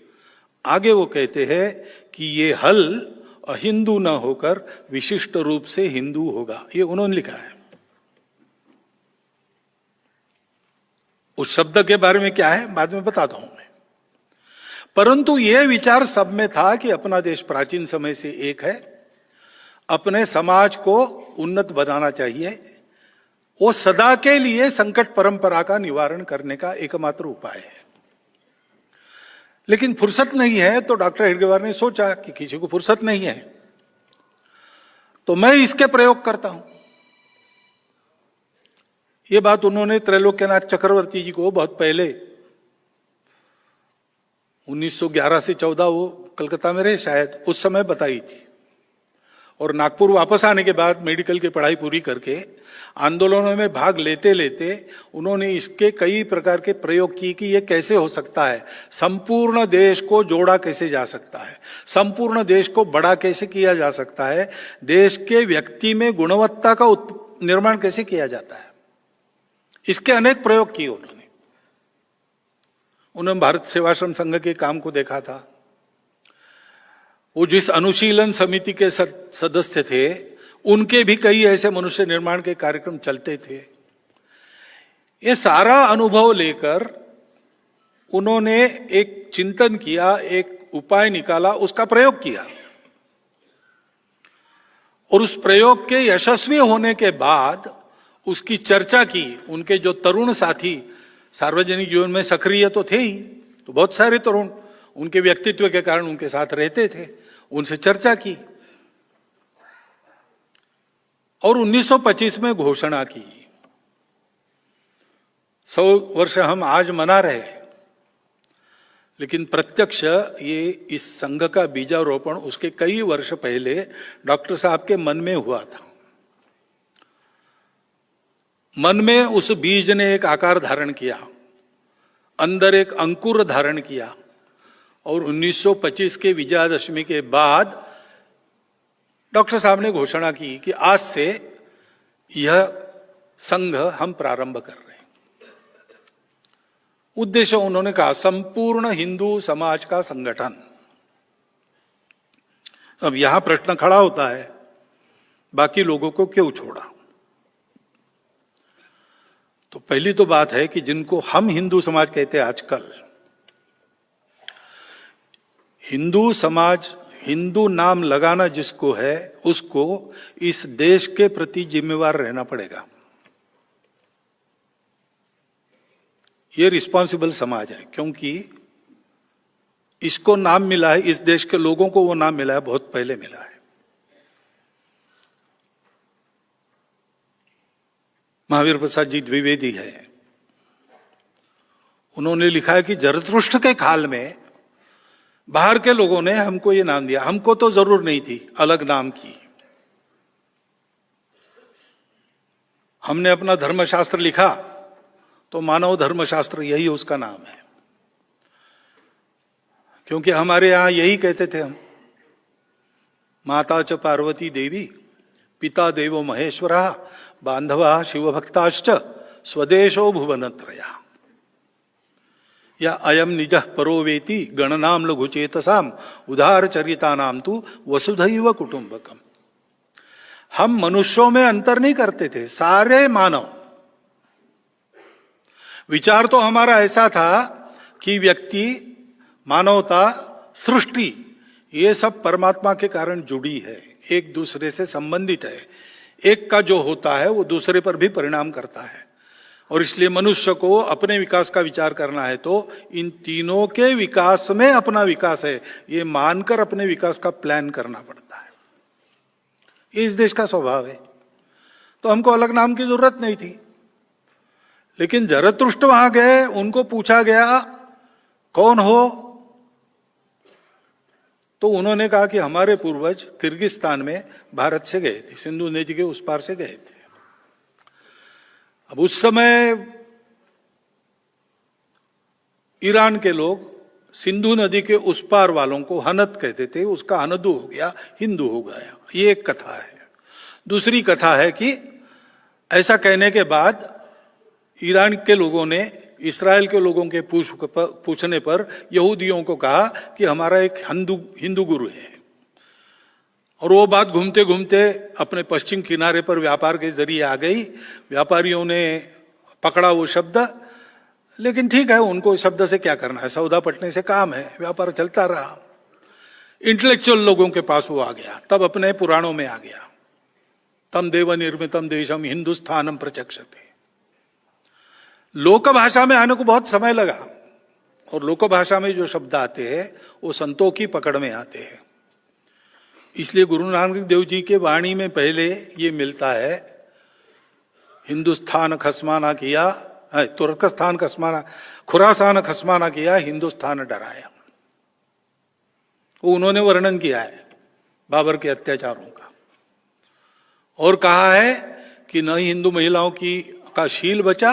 आगे वो कहते हैं कि ये हल अहिंदू न होकर विशिष्ट रूप से हिंदू होगा। ये उन्होंने लिखा है। उस शब्द के बारे में क्या है बाद में बताता हूं मैं, परंतु यह विचार सब में था कि अपना देश प्राचीन समय से एक है, अपने समाज को उन्नत बनाना चाहिए। वो सदा के लिए संकट परंपरा का निवारण करने का एकमात्र उपाय है। लेकिन फुर्सत नहीं है, तो डॉक्टर हेडगेवार ने सोचा कि किसी को फुर्सत नहीं है तो मैं इसके प्रयोग करता हूं। ये बात उन्होंने त्रैलोक्यनाथ चक्रवर्ती जी को बहुत पहले 1911 से 14 वो कलकत्ता में रहे शायद, उस समय बताई थी। और नागपुर वापस आने के बाद मेडिकल की पढ़ाई पूरी करके आंदोलनों में भाग लेते लेते उन्होंने इसके कई प्रकार के प्रयोग किए कि ये कैसे हो सकता है, संपूर्ण देश को जोड़ा कैसे जा सकता है, संपूर्ण देश को बड़ा कैसे किया जा सकता है, देश के व्यक्ति में गुणवत्ता का निर्माण कैसे किया जाता है। इसके अनेक प्रयोग किए उन्होंने भारत सेवाश्रम संघ के काम को देखा था। वो जिस अनुशीलन समिति के सदस्य थे उनके भी कई ऐसे मनुष्य निर्माण के कार्यक्रम चलते थे। ये सारा अनुभव लेकर उन्होंने एक चिंतन किया, एक उपाय निकाला, उसका प्रयोग किया। और उस प्रयोग के यशस्वी होने के बाद उसकी चर्चा की। उनके जो तरुण साथी सार्वजनिक जीवन में सक्रिय तो थे ही, तो बहुत सारे तरुण उनके व्यक्तित्व के कारण उनके साथ रहते थे, उनसे चर्चा की और 1925 में घोषणा की। 100 वर्ष हम आज मना रहे, लेकिन प्रत्यक्ष ये इस संघ का बीजारोपण उसके कई वर्ष पहले डॉक्टर साहब के मन में हुआ था। मन में उस बीज ने एक आकार धारण किया अंदर एक अंकुर धारण किया और 1925 के विजयादशमी के बाद डॉक्टर साहब ने घोषणा की कि आज से यह संघ हम प्रारंभ कर रहे हैं। उद्देश्य उन्होंने कहा संपूर्ण हिंदू समाज का संगठन। अब यहां प्रश्न खड़ा होता है, बाकी लोगों को क्यों छोड़ा? तो पहली तो बात है कि जिनको हम हिंदू समाज कहते हैं आजकल, हिंदू समाज, हिंदू नाम लगाना जिसको है उसको इस देश के प्रति जिम्मेवार रहना पड़ेगा। ये रिस्पॉन्सिबल समाज है, क्योंकि इसको नाम मिला है, इस देश के लोगों को वो नाम मिला है, बहुत पहले मिला है। महावीर प्रसाद जी द्विवेदी है, उन्होंने लिखा है कि जरतुष्ट्र के काल में बाहर के लोगों ने हमको ये नाम दिया, हमको तो जरूर नहीं थी अलग नाम की। हमने अपना धर्मशास्त्र लिखा तो मानव धर्मशास्त्र यही उसका नाम है, क्योंकि हमारे यहां यही कहते थे हम, माता च पार्वती देवी, पिता देवो महेश्वरा, बांधवा शिवभक्ताश्च, स्वदेशो भुवनत्रया, या अयम निजः परो वेति गणनाम लघुचेतसाम उदार चरिता नाम तु वसुधैव कुटुंबकम। हम मनुष्यों में अंतर नहीं करते थे, सारे मानव। विचार तो हमारा ऐसा था कि व्यक्ति, मानवता, सृष्टि, ये सब परमात्मा के कारण जुड़ी है, एक दूसरे से संबंधित है। एक का जो होता है वो दूसरे पर भी परिणाम करता है, और इसलिए मनुष्य को अपने विकास का विचार करना है तो इन तीनों के विकास में अपना विकास है, ये मानकर अपने विकास का प्लान करना पड़ता है। ये इस देश का स्वभाव है। तो हमको अलग नाम की जरूरत नहीं थी। लेकिन जरतुष्ट्र वहां गए, उनको पूछा गया कौन हो, तो उन्होंने कहा कि हमारे पूर्वज किर्गिस्तान में भारत से गए थे, सिंधु नदी के उस पार से गए थे। अब उस समय ईरान के लोग सिंधु नदी के उस पार वालों को हनत कहते थे, उसका हनदू हो गया, हिंदू हो गया। ये एक कथा है। दूसरी कथा है कि ऐसा कहने के बाद ईरान के लोगों ने इस्राएल के लोगों के पूछने पर यहूदियों को कहा कि हमारा एक हिंदू गुरु है, और वो बात घूमते घूमते अपने पश्चिम किनारे पर व्यापार के जरिए आ गई। व्यापारियों ने पकड़ा वो शब्द, लेकिन ठीक है, उनको शब्द से क्या करना है, सौदा पटने से काम है, व्यापार चलता रहा। इंटेलेक्चुअल लोगों के पास वो आ गया, तब अपने पुराणों में आ गया, तम देव निर्मितम देशम हिंदुस्थानम प्रचक्षते। लोक भाषा में आने को बहुत समय लगा, और लोक भाषा में जो शब्द आते हैं वो संतों की पकड़ में आते हैं। इसलिए गुरु नानक देव जी के वाणी में पहले ये मिलता है, हिंदुस्तान खसमाना किया, तुर्कस्तान खसमाना, खुरासान खसमाना किया, हिंदुस्तान डराया। वो उन्होंने वर्णन किया है बाबर के अत्याचारों का, और कहा है कि न हिंदू महिलाओं का शील बचा,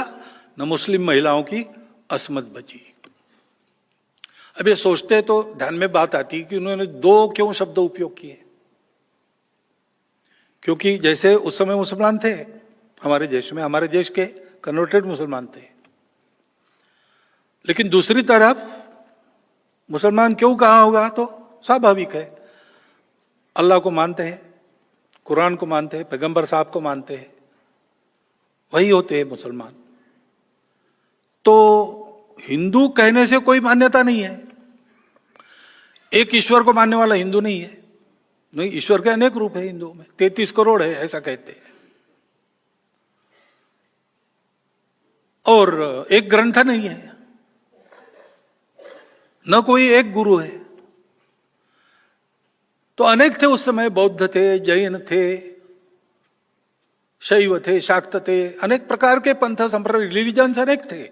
न मुस्लिम महिलाओं की अस्मत बची। अब ये सोचते तो ध्यान में बात आती कि उन्होंने दो क्यों शब्द उपयोग किए, क्योंकि जैसे उस समय मुसलमान थे हमारे देश में, हमारे देश के कन्वर्टेड मुसलमान थे, लेकिन दूसरी तरफ मुसलमान क्यों कहा होगा तो स्वाभाविक है, अल्लाह को मानते हैं, कुरान को मानते हैं, पैगंबर साहब को मानते हैं, वही होते हैं मुसलमान। तो हिंदू कहने से कोई मान्यता नहीं है, एक ईश्वर को मानने वाला हिंदू नहीं है। नहीं, ईश्वर के अनेक रूप है हिंदुओं में, 33 करोड़ है ऐसा कहते हैं, और एक ग्रंथ नहीं है, न कोई एक गुरु है। तो अनेक थे उस समय, बौद्ध थे, जैन थे, शैव थे, शाक्त थे, अनेक प्रकार के पंथ संप्रदाय, रिलीजन्स अनेक थे।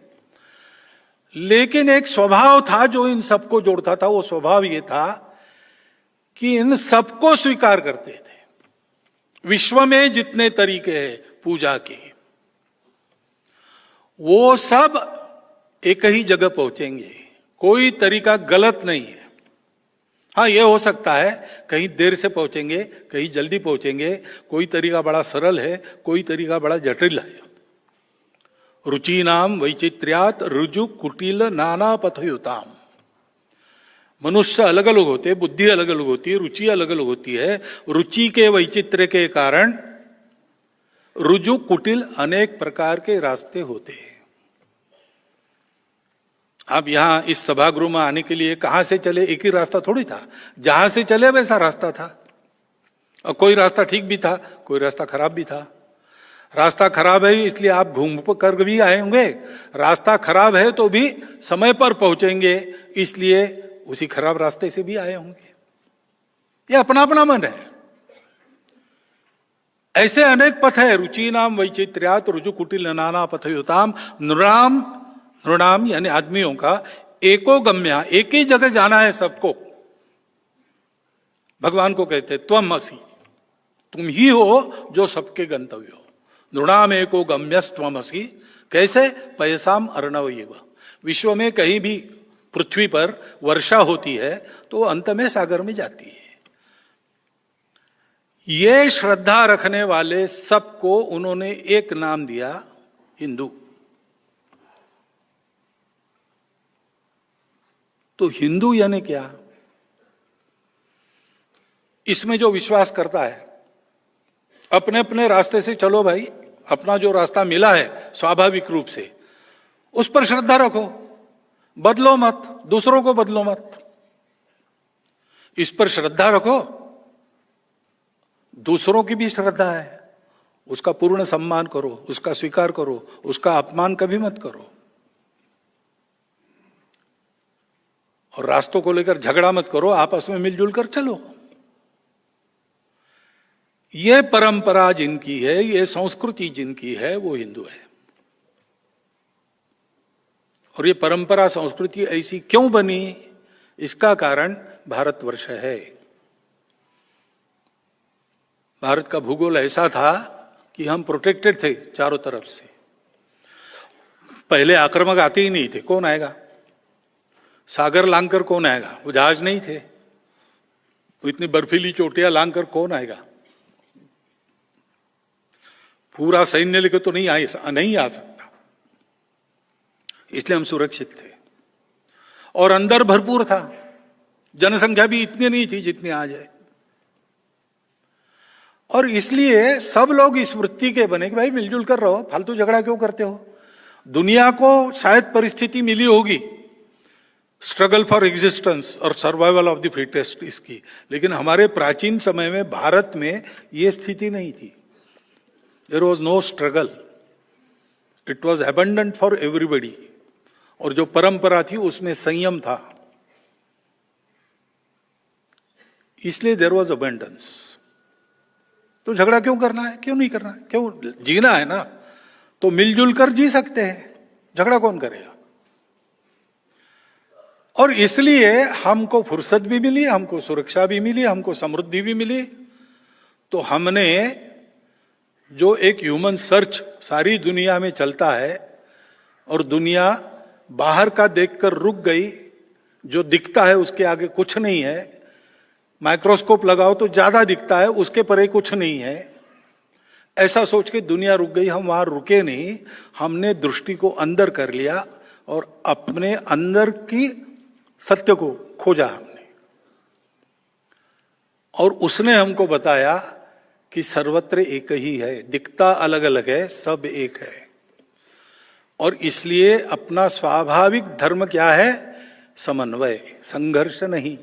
लेकिन एक स्वभाव था जो इन सबको जोड़ता था, वो स्वभाव ये था कि इन सबको स्वीकार करते थे। विश्व में जितने तरीके हैं पूजा के, वो सब एक ही जगह पहुंचेंगे, कोई तरीका गलत नहीं है। हाँ, यह हो सकता है कहीं देर से पहुंचेंगे, कहीं जल्दी पहुंचेंगे, कोई तरीका बड़ा सरल है, कोई तरीका बड़ा जटिल है। रुचिनाम वैचित्र्यात रुजु कुटिल नाना पथयुताम। मनुष्य अलग अलग होते, बुद्धि अलग अलग होती है, रुचि अलग अलग होती है। रुचि के वैचित्र्य के कारण रुजु कुटिल अनेक प्रकार के रास्ते होते हैं। आप यहां इस सभागृह में आने के लिए कहां से चले, एक ही रास्ता थोड़ी था। जहां से चले वैसा रास्ता था, और कोई रास्ता ठीक भी था, कोई रास्ता खराब भी था। रास्ता खराब है इसलिए आप घूम कर भी आए होंगे, रास्ता खराब है तो भी समय पर पहुंचेंगे इसलिए उसी खराब रास्ते से भी आए होंगे। ये अपना अपना मन है। ऐसे अनेक पथ है। रुचि नाम वैचित्र्यात रुजु कुटिल नाना पथयुताम। नृणाम यानी आदमियों का एको गम्या, एक ही जगह जाना है सबको। भगवान को कहते त्वम असि, तुम ही हो जो सबके गंतव्य हो। नृणाम एको गम्यस्त्वम असि। कैसे? पयसाम अर्णवयेव। विश्व में कहीं भी पृथ्वी पर वर्षा होती है तो अंत में सागर में जाती है। ये श्रद्धा रखने वाले सबको उन्होंने एक नाम दिया, हिंदू। तो हिंदू यानी क्या? इसमें जो विश्वास करता है, अपने अपने रास्ते से चलो भाई, अपना जो रास्ता मिला है स्वाभाविक रूप से उस पर श्रद्धा रखो, बदलो मत, दूसरों को बदलो मत। इस पर श्रद्धा रखो, दूसरों की भी श्रद्धा है, उसका पूर्ण सम्मान करो, उसका स्वीकार करो, उसका अपमान कभी मत करो। और रास्तों को लेकर झगड़ा मत करो, आपस में मिलजुल कर चलो। ये परंपरा जिनकी है, ये संस्कृति जिनकी है, वो हिंदू है। और ये परंपरा संस्कृति ऐसी क्यों बनी? इसका कारण भारतवर्ष है। भारत का भूगोल ऐसा था कि हम प्रोटेक्टेड थे चारों तरफ से। पहले आक्रमक आते ही नहीं थे, कौन आएगा? सागर लांघकर कौन आएगा? वो जहाज नहीं थे, वो इतनी बर्फीली चोटियां लांघकर कौन आएगा? पूरा सैन्य लेकर तो नहीं आ सकता। इसलिए हम सुरक्षित थे। और अंदर भरपूर था, जनसंख्या भी इतनी नहीं थी जितनी आज है। और इसलिए सब लोग इस वृत्ति के बने कि भाई मिलजुल कर रहो, फालतू झगड़ा क्यों करते हो? दुनिया को शायद परिस्थिति मिली होगी स्ट्रगल फॉर एग्जिस्टेंस और सर्वाइवल ऑफ द फिटेस्ट इसकी, लेकिन हमारे प्राचीन समय में भारत में यह स्थिति नहीं थी। There was no struggle, it was abundant for everybody. और जो परंपरा थी उसमें संयम था, इसलिए देयर वॉज अबंडेंस। तो झगड़ा क्यों करना है? क्यों नहीं करना है? क्यों? जीना है ना, तो मिलजुल कर जी सकते हैं, झगड़ा कौन करेगा? और इसलिए हमको फुर्सत भी मिली, हमको सुरक्षा भी मिली, हमको समृद्धि भी मिली। तो हमने जो एक ह्यूमन सर्च सारी दुनिया में चलता है, और दुनिया बाहर का देखकर रुक गई, जो दिखता है उसके आगे कुछ नहीं है, माइक्रोस्कोप लगाओ तो ज्यादा दिखता है, उसके परे कुछ नहीं है, ऐसा सोच के दुनिया रुक गई। हम वहां रुके नहीं, हमने दृष्टि को अंदर कर लिया और अपने अंदर की सत्य को खोजा हमने। और उसने हमको बताया कि सर्वत्र एक ही है, दिखता अलग अलग है, सब एक है। और इसलिए अपना स्वाभाविक धर्म क्या है? समन्वय, संघर्ष नहीं।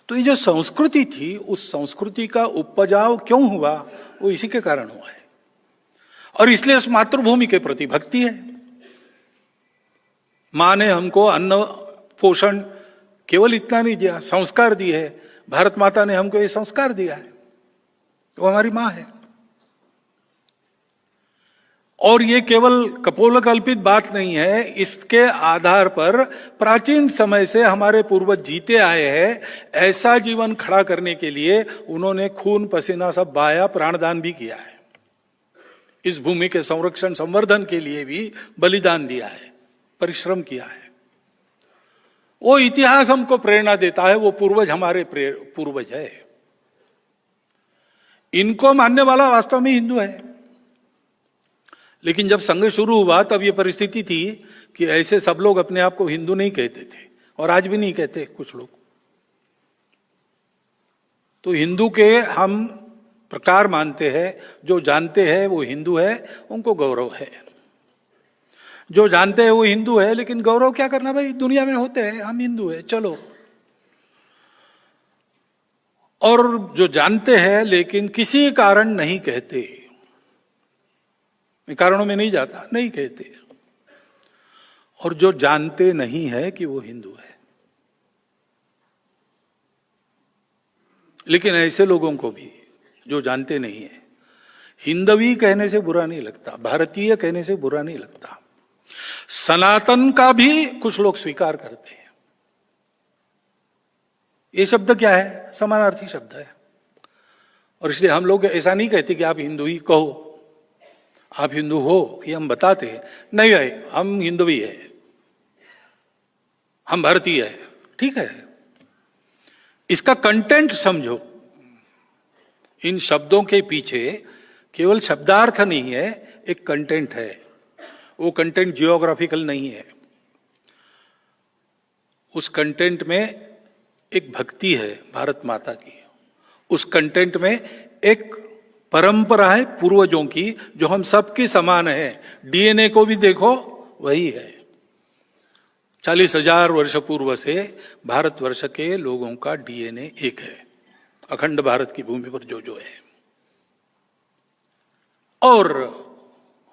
तो ये जो संस्कृति थी, उस संस्कृति का उपजाव क्यों हुआ? वो इसी के कारण हुआ है। और इसलिए उस मातृभूमि के प्रति भक्ति है। मां ने हमको अन्न पोषण केवल इतना नहीं दिया, संस्कार दिए है। भारत माता ने हमको ये संस्कार दिया है, वो हमारी मां है। और ये केवल कपोलकल्पित बात नहीं है, इसके आधार पर प्राचीन समय से हमारे पूर्वज जीते आए हैं। ऐसा जीवन खड़ा करने के लिए उन्होंने खून पसीना सब बहाया, प्राणदान भी किया है। इस भूमि के संरक्षण संवर्धन के लिए भी बलिदान दिया है, परिश्रम किया है। वो इतिहास हमको प्रेरणा देता है, वो पूर्वज हमारे पूर्वज है। इनको मानने वाला वास्तव में हिंदू है। लेकिन जब संघ शुरू हुआ तब ये परिस्थिति थी कि ऐसे सब लोग अपने आप को हिंदू नहीं कहते थे, और आज भी नहीं कहते कुछ लोग। तो हिंदू के हम प्रकार मानते हैं, जो जानते हैं वो हिंदू है, उनको गौरव है। जो जानते हैं वो हिंदू है, लेकिन गौरव क्या करना भाई, दुनिया में होते हैं, हम हिंदू है, चलो। और जो जानते हैं लेकिन किसी कारण नहीं कहते, कारणों में नहीं जाता, नहीं कहते। और जो जानते नहीं है कि वो हिंदू है, लेकिन ऐसे लोगों को भी जो जानते नहीं है, हिंदवी कहने से बुरा नहीं लगता, भारतीय कहने से बुरा नहीं लगता, सनातन का भी कुछ लोग स्वीकार करते हैं। ये शब्द क्या है, समानार्थी शब्द है। और इसलिए हम लोग ऐसा नहीं कहते कि आप हिंदू ही कहो, आप हिंदू हो, ये हम बताते हैं नहीं भाई, हम हिंदवी है, हम भारतीय है, ठीक है। इसका कंटेंट समझो। इन शब्दों के पीछे केवल शब्दार्थ नहीं है, एक कंटेंट है। वो कंटेंट जियोग्राफिकल नहीं है, उस कंटेंट में एक भक्ति है भारत माता की, उस कंटेंट में एक परंपरा है पूर्वजों की, जो हम सबकी समान है। डीएनए को भी देखो, वही है। 40,000 वर्ष पूर्व से भारतवर्ष के लोगों का डीएनए एक है, अखंड भारत की भूमि पर जो जो है। और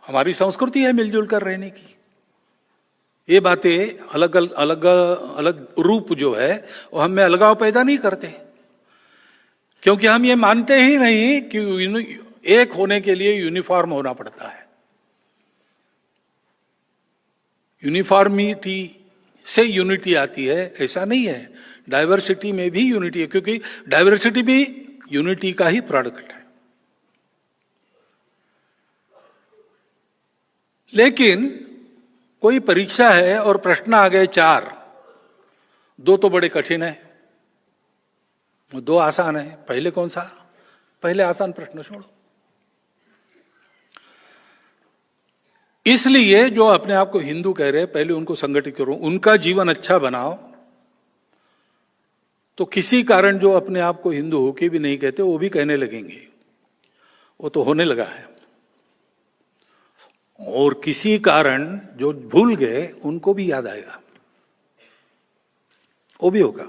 हमारी संस्कृति है मिलजुल कर रहने की। ये बातें अलग अलग अलग रूप जो है वो हम में अलगाव पैदा नहीं करते, क्योंकि हम ये मानते ही नहीं कि एक होने के लिए यूनिफॉर्म होना पड़ता है। यूनिफॉर्मिटी से यूनिटी आती है, ऐसा नहीं है। डाइवर्सिटी में भी यूनिटी है, क्योंकि डाइवर्सिटी भी यूनिटी का ही प्रोडक्ट है। लेकिन कोई परीक्षा है और प्रश्न आ गए 4, 2 तो बड़े कठिन है, 2 आसान है। पहले कौन सा? पहले आसान प्रश्न छोड़ो। इसलिए जो अपने आप को हिंदू कह रहे हैं, पहले उनको संगठित करो, उनका जीवन अच्छा बनाओ। तो किसी कारण जो अपने आप को हिंदू होके भी नहीं कहते, वो भी कहने लगेंगे। वो तो होने लगा है। और किसी कारण जो भूल गए, उनको भी याद आएगा, वो भी होगा।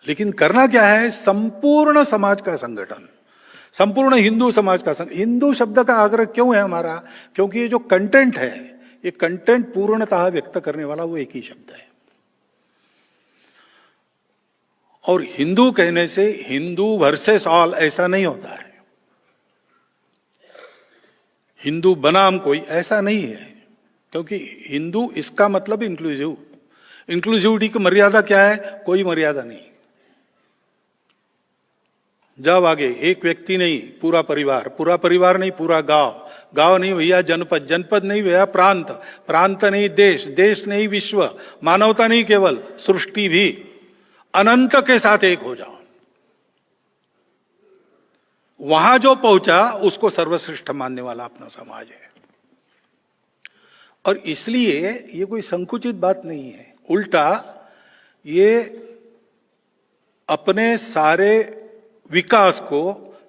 लेकिन करना क्या है? संपूर्ण समाज का संगठन, संपूर्ण हिंदू समाज का संगठन। हिंदू शब्द का आग्रह क्यों है हमारा? क्योंकि ये जो कंटेंट है, ये कंटेंट पूर्णतः व्यक्त करने वाला वो एक ही शब्द है। और हिंदू कहने से हिंदू वर्सेस ऑल ऐसा नहीं होता है, हिंदू बनाम कोई, ऐसा नहीं है। क्योंकि हिंदू इसका मतलब इंक्लूसिव, इंक्लूसिविटी की मर्यादा क्या है? कोई मर्यादा नहीं। जब आगे एक व्यक्ति नहीं, पूरा परिवार, पूरा परिवार नहीं, पूरा गांव, गांव नहीं भैया जनपद, जनपद नहीं भैया प्रांत, प्रांत नहीं देश, देश नहीं विश्व, मानवता नहीं केवल, सृष्टि भी। अनंत के साथ एक हो जाओ। वहां जो पहुंचा उसको सर्वश्रेष्ठ मानने वाला अपना समाज है। और इसलिए ये कोई संकुचित बात नहीं है, उल्टा ये अपने सारे विकास को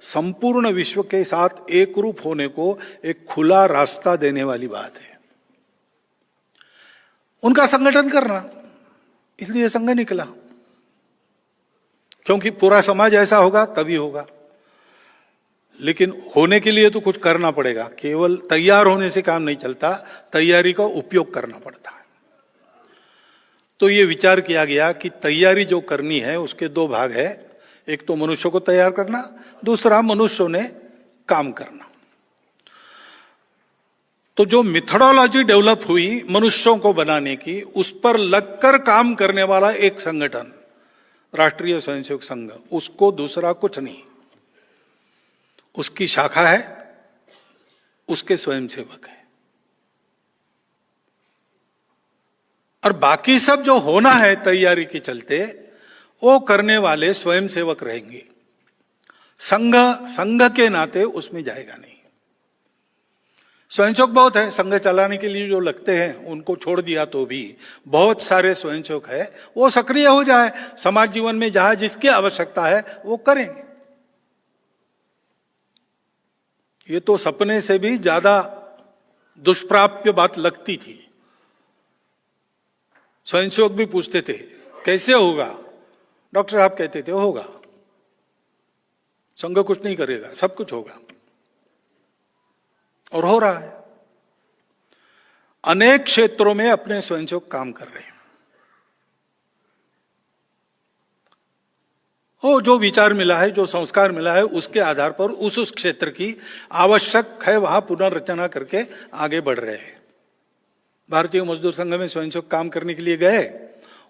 संपूर्ण विश्व के साथ एक रूप होने को एक खुला रास्ता देने वाली बात है। उनका संगठन करना, इसलिए संघ निकला, क्योंकि पूरा समाज ऐसा होगा तभी होगा। लेकिन होने के लिए तो कुछ करना पड़ेगा, केवल तैयार होने से काम नहीं चलता, तैयारी का उपयोग करना पड़ता है। तो ये विचार किया गया कि तैयारी जो करनी है उसके 2 भाग है, एक तो मनुष्य को तैयार करना, दूसरा मनुष्यों ने काम करना। तो जो मेथोडोलॉजी डेवलप हुई मनुष्यों को बनाने की, उस पर लगकर काम करने वाला एक संगठन, राष्ट्रीय स्वयंसेवक संघ, उसको दूसरा कुछ नहीं। उसकी शाखा है, उसके स्वयंसेवक है, और बाकी सब जो होना है तैयारी के चलते वो करने वाले स्वयंसेवक रहेंगे। संघ के नाते उसमें जाएगा नहीं। स्वयंसेवक बहुत है, संघ चलाने के लिए जो लगते हैं उनको छोड़ दिया तो भी बहुत सारे स्वयंसेवक है, वो सक्रिय हो जाए, समाज जीवन में जहां जिसकी आवश्यकता है वो करेंगे। ये तो सपने से भी ज्यादा दुष्प्राप्य बात लगती थी। स्वयंसेवक भी पूछते थे कैसे होगा, डॉक्टर साहब कहते थे होगा, संघ कुछ नहीं करेगा, सब कुछ होगा, और हो रहा है। अनेक क्षेत्रों में अपने स्वयंसेवक काम कर रहे हैं। वो जो विचार मिला है, जो संस्कार मिला है, उसके आधार पर उस क्षेत्र की आवश्यक है वहां पुनर्रचना करके आगे बढ़ रहे हैं। भारतीय मजदूर संघ में स्वयंसेवक काम करने के लिए गए,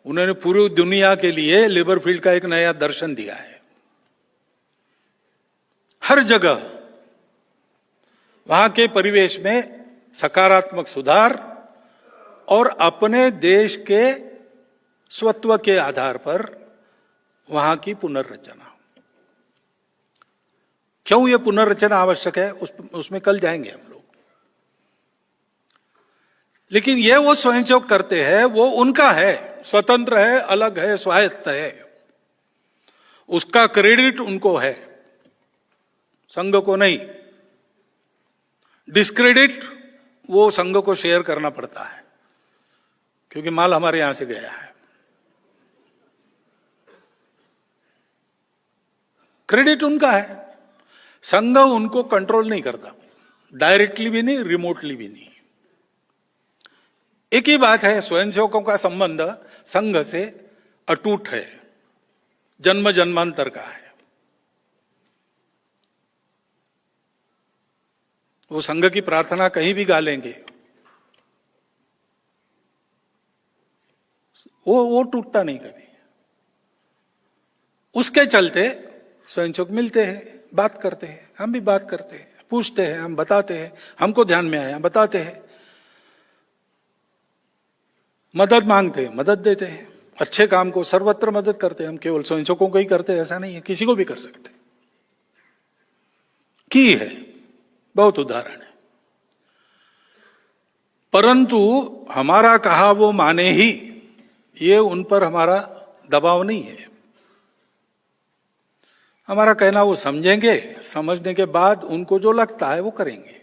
उन्होंने पूरी दुनिया के लिए लेबर फील्ड का एक नया दर्शन दिया है। हर जगह वहां के परिवेश में सकारात्मक सुधार और अपने देश के स्वत्व के आधार पर वहां की पुनर्रचना। क्यों यह पुनर्रचना आवश्यक है उसमें कल जाएंगे हम लोग। लेकिन ये वो स्वयंसेवक करते हैं, वो उनका है, स्वतंत्र है, अलग है, स्वायत्त है, उसका क्रेडिट उनको है, संघ को नहीं। डिस्क्रेडिट वो संघ को शेयर करना पड़ता है, क्योंकि माल हमारे यहां से गया है। क्रेडिट उनका है, संघ उनको कंट्रोल नहीं करता, डायरेक्टली भी नहीं, रिमोटली भी नहीं। एक ही बात है, स्वयंसेवकों का संबंध संघ से अटूट है, जन्म जन्मांतर का है। वो संघ की प्रार्थना कहीं भी गा लेंगे, वो टूटता नहीं कभी। उसके चलते स्वयंसेवक मिलते हैं, बात करते हैं, हम भी बात करते हैं, पूछते हैं, हम बताते हैं, हमको ध्यान में आया बताते हैं, मदद मांगते हैं, मदद देते हैं, अच्छे काम को सर्वत्र मदद करते हैं। हम केवल स्वयंसेवकों को ही करते हैं ऐसा नहीं है, किसी को भी कर सकते। की है, बहुत उदाहरण है। परंतु हमारा कहा वो माने ही, ये उन पर हमारा दबाव नहीं है। हमारा कहना वो समझेंगे, समझने के बाद उनको जो लगता है वो करेंगे।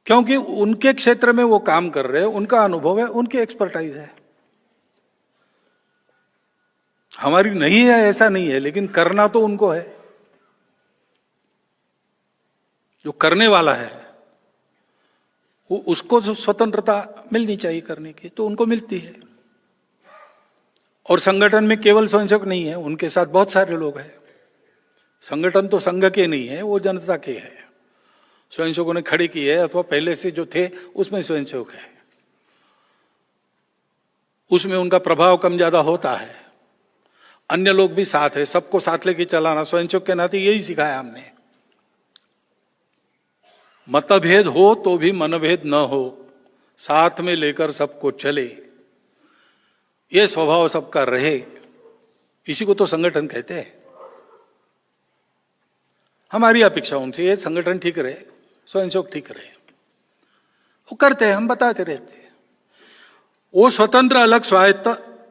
क्योंकि उनके क्षेत्र में वो काम कर रहे हैं, उनका अनुभव है, उनकी एक्सपर्टाइज है। हमारी नहीं है ऐसा नहीं है, लेकिन करना तो उनको है। जो करने वाला है वो, उसको जो स्वतंत्रता मिलनी चाहिए करने की, तो उनको मिलती है। और संगठन में केवल स्वयंसेवक नहीं है, उनके साथ बहुत सारे लोग हैं। संगठन तो संघ के नहीं है, वो जनता के है। स्वयंसेवकों ने खड़ी की है, अथवा पहले से जो थे उसमें स्वयंसेवक है, उसमें उनका प्रभाव कम ज्यादा होता है। अन्य लोग भी साथ है, सबको साथ लेके चलाना स्वयंसेवक के नाते यही सिखाया हमने। मतभेद हो तो भी मनभेद न हो, साथ में लेकर सबको चले, ये स्वभाव सबका रहे, इसी को तो संगठन कहते हैं। हमारी अपेक्षा उनसे ये संगठन ठीक रहे, स्वयंसेवक ठीक रहे, वो करते हैं, हम बताते रहते हैं। वो स्वतंत्र, अलग, स्वायत्त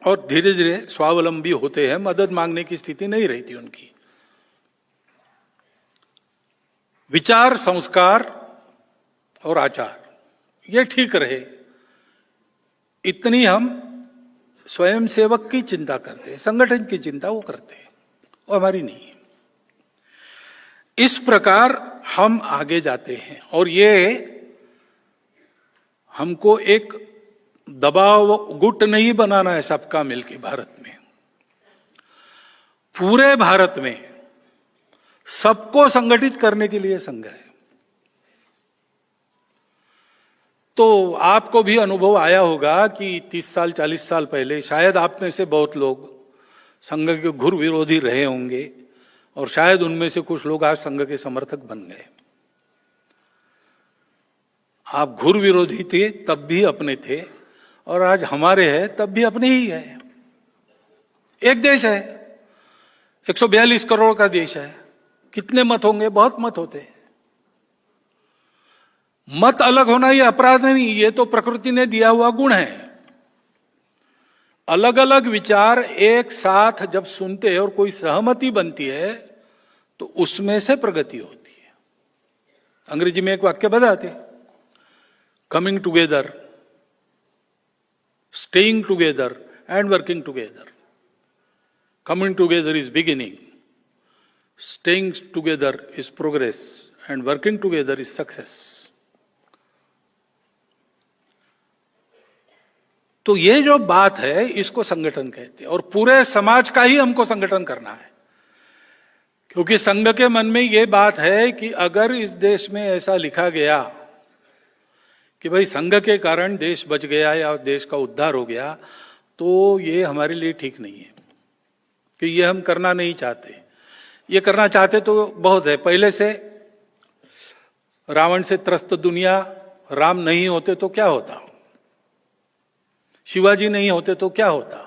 और धीरे धीरे स्वावलंबी होते हैं। मदद मांगने की स्थिति नहीं रहती उनकी। विचार, संस्कार और आचार ये ठीक रहे, इतनी हम स्वयंसेवक की चिंता करते हैं, संगठन की चिंता वो करते हैं, वो हमारी नहीं है। इस प्रकार हम आगे जाते हैं, और ये हमको एक दबाव गुट नहीं बनाना है सबका मिलके। भारत में, पूरे भारत में सबको संगठित करने के लिए संघ है। तो आपको भी अनुभव आया होगा कि 30 साल 40 साल पहले शायद आप में से बहुत लोग संघ के घुर विरोधी रहे होंगे और शायद उनमें से कुछ लोग आज संघ के समर्थक बन गए। आप घुर विरोधी थे तब भी अपने थे और आज हमारे हैं तब भी अपने ही है। एक देश है, 142 करोड़ का देश है, कितने मत होंगे? बहुत मत होते हैं। मत अलग होना ये अपराध नहीं, ये तो प्रकृति ने दिया हुआ गुण है। अलग अलग विचार एक साथ जब सुनते हैं और कोई सहमति बनती है तो उसमें से प्रगति होती है। अंग्रेजी में एक वाक्य बताते, coming together, staying together and working together. Coming together is beginning, staying together is progress and working together is success. तो ये जो बात है इसको संगठन कहते हैं और पूरे समाज का ही हमको संगठन करना है, क्योंकि संघ के मन में ये बात है कि अगर इस देश में ऐसा लिखा गया कि भाई संघ के कारण देश बच गया या देश का उद्धार हो गया, तो ये हमारे लिए ठीक नहीं है, कि ये हम करना नहीं चाहते। ये करना चाहते तो बहुत है, पहले से रावण से त्रस्त दुनिया, राम नहीं होते तो क्या होता, शिवाजी नहीं होते तो क्या होता।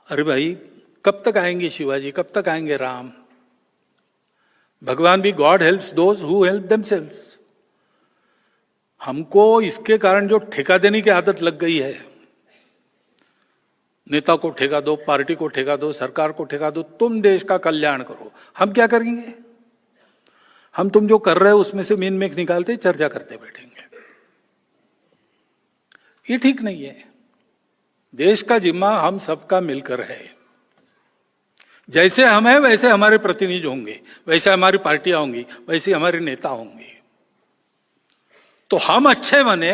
अरे भाई कब तक आएंगे शिवाजी, कब तक आएंगे राम? भगवान भी God helps those who help themselves. हमको इसके कारण जो ठेका देने की आदत लग गई है, नेता को ठेका दो, पार्टी को ठेका दो, सरकार को ठेका दो, तुम देश का कल्याण करो। हम क्या करेंगे? हम तुम जो कर रहे हो उसमें से मीन मेख निकालते चर्चा करते बैठेंगे। ये ठीक नहीं है। देश का जिम्मा हम सबका मिलकर है। जैसे हम हैं वैसे हमारे प्रतिनिधि होंगे, वैसे हमारी पार्टियां होंगी, वैसे हमारे नेता होंगे। तो हम अच्छे बने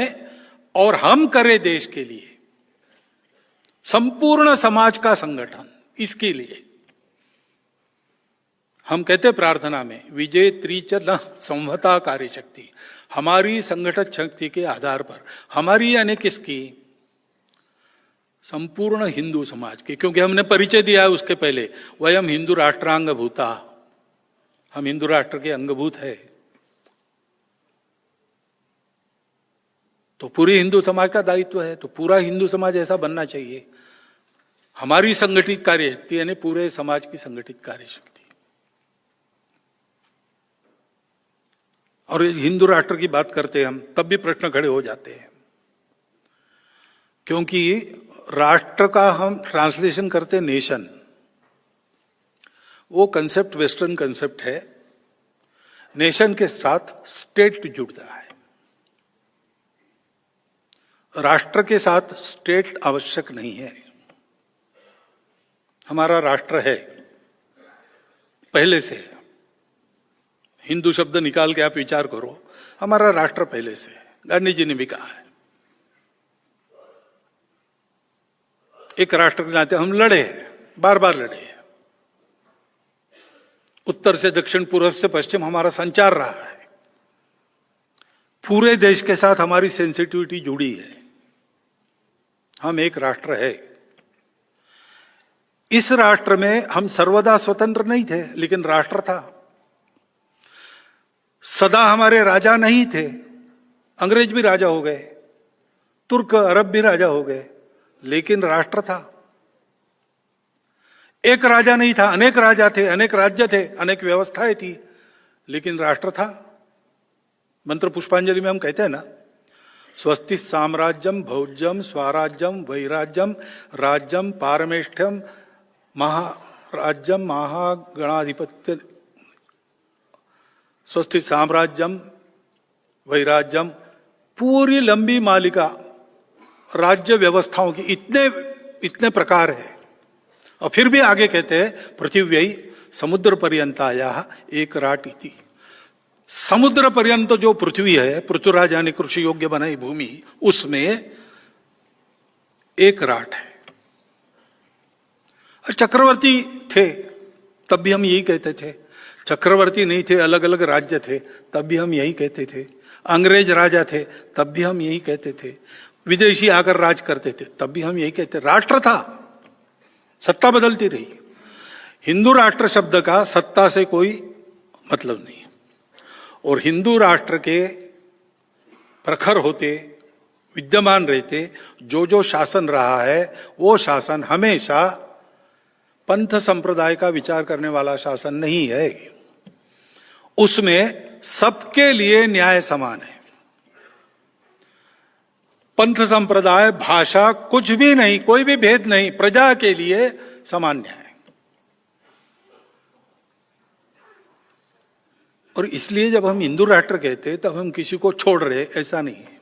और हम करें देश के लिए संपूर्ण समाज का संगठन। इसके लिए हम कहते प्रार्थना में विजय त्रिच न संहता कार्य शक्ति, हमारी संगठन शक्ति के आधार पर, हमारी यानी किसकी? संपूर्ण हिंदू समाज की। क्योंकि हमने परिचय दिया है उसके पहले, वयम हिंदू राष्ट्रांग भूता, हम हिंदू राष्ट्र के अंगभूत है। तो पूरी हिंदू समाज का दायित्व है, तो पूरा हिंदू समाज ऐसा बनना चाहिए। हमारी संगठित कार्य शक्ति यानी पूरे समाज की संगठित कार्य शक्ति। और हिंदू राष्ट्र की बात करते हैं हम, तब भी प्रश्न खड़े हो जाते हैं, क्योंकि राष्ट्र का हम ट्रांसलेशन करते नेशन, वो कंसेप्ट वेस्टर्न कंसेप्ट है। नेशन के साथ स्टेट जुड़ता है, राष्ट्र के साथ स्टेट आवश्यक नहीं है। हमारा राष्ट्र है पहले से। हिंदू शब्द निकाल के आप विचार करो, हमारा राष्ट्र पहले से है। गांधी जी ने भी कहा है, एक राष्ट्र के नाते हम लड़े हैं, बार बार लड़े हैं। उत्तर से दक्षिण, पूर्व से पश्चिम हमारा संचार रहा है। पूरे देश के साथ हमारी सेंसिटिविटी जुड़ी है। हम एक राष्ट्र है। इस राष्ट्र में हम सर्वदा स्वतंत्र नहीं थे, लेकिन राष्ट्र था। सदा हमारे राजा नहीं थे, अंग्रेज भी राजा हो गए, तुर्क अरब भी राजा हो गए, लेकिन राष्ट्र था। एक राजा नहीं था, अनेक राजा थे, अनेक राज्य थे, अनेक व्यवस्थाएं थी, लेकिन राष्ट्र था। मंत्र पुष्पांजलि में हम कहते हैं ना, स्वस्ति साम्राज्यम भौज्यम स्वराज्यम वैराज्यम राज्यम पारमेष्ठ्यम महाराज्यम महागणाधिपत्य। स्वस्ति साम्राज्यम वैराज्यम, पूरी लंबी मालिका राज्य व्यवस्थाओं की इतने प्रकार है। और फिर भी आगे कहते हैं पृथिव्यै समुद्र पर्यंताया एक राट इति। समुद्र पर्यंत जो पृथ्वी है, पृथ्वीराज यानी कृषि योग्य बनाई भूमि, उसमें एक राट है। चक्रवर्ती थे तब भी हम यही कहते थे, चक्रवर्ती नहीं थे, अलग अलग राज्य थे तब भी हम यही कहते थे, अंग्रेज राजा थे तब भी हम यही कहते थे, विदेशी आकर राज करते थे तब भी हम यही कहते, राष्ट्र था। सत्ता बदलती रही। हिंदू राष्ट्र शब्द का सत्ता से कोई मतलब नहीं, और हिंदू राष्ट्र के प्रखर होते, विद्यमान रहते जो जो शासन रहा है वो शासन हमेशा पंथ संप्रदाय का विचार करने वाला शासन नहीं है। उसमें सबके लिए न्याय समान है। पंथ संप्रदाय, भाषा, कुछ भी नहीं, कोई भी भेद नहीं, प्रजा के लिए समान न्याय। और इसलिए जब हम हिंदू राष्ट्र कहते हैं तब हम किसी को छोड़ रहे, ऐसा नहीं है।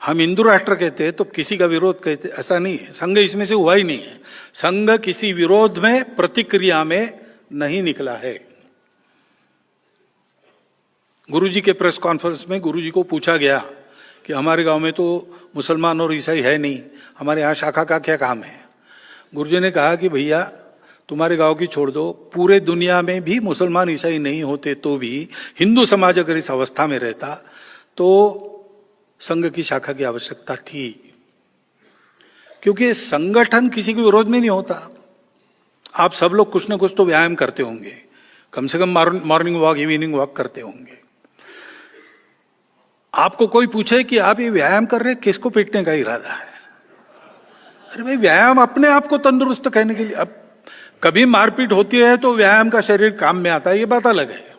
हम हिंदू राष्ट्र कहते हैं तो किसी का विरोध कहते, ऐसा नहीं है। संघ इसमें से हुआ ही नहीं है। संघ किसी विरोध में, प्रतिक्रिया में नहीं निकला है। गुरुजी के प्रेस कॉन्फ्रेंस में गुरुजी को पूछा गया कि हमारे गांव में तो मुसलमान और ईसाई है नहीं, हमारे यहाँ शाखा का क्या काम है। गुरुजी ने कहा कि भैया तुम्हारे गांव की छोड़ दो, पूरे दुनिया में भी मुसलमान ईसाई नहीं होते तो भी हिंदू समाज अगर इस अवस्था में रहता तो संघ की शाखा की आवश्यकता थी, क्योंकि संगठन किसी के विरोध में नहीं होता। आप सब लोग कुछ ना कुछ तो व्यायाम करते होंगे, कम से कम मॉर्निंग वॉक, इवनिंग वॉक करते होंगे। आपको कोई पूछे कि आप ये व्यायाम कर रहे हैं, किसको पीटने का इरादा है? अरे भाई, व्यायाम अपने आप को तंदुरुस्त कहने के लिए। अब कभी मारपीट होती है तो व्यायाम का शरीर काम में आता है, ये बात अलग है।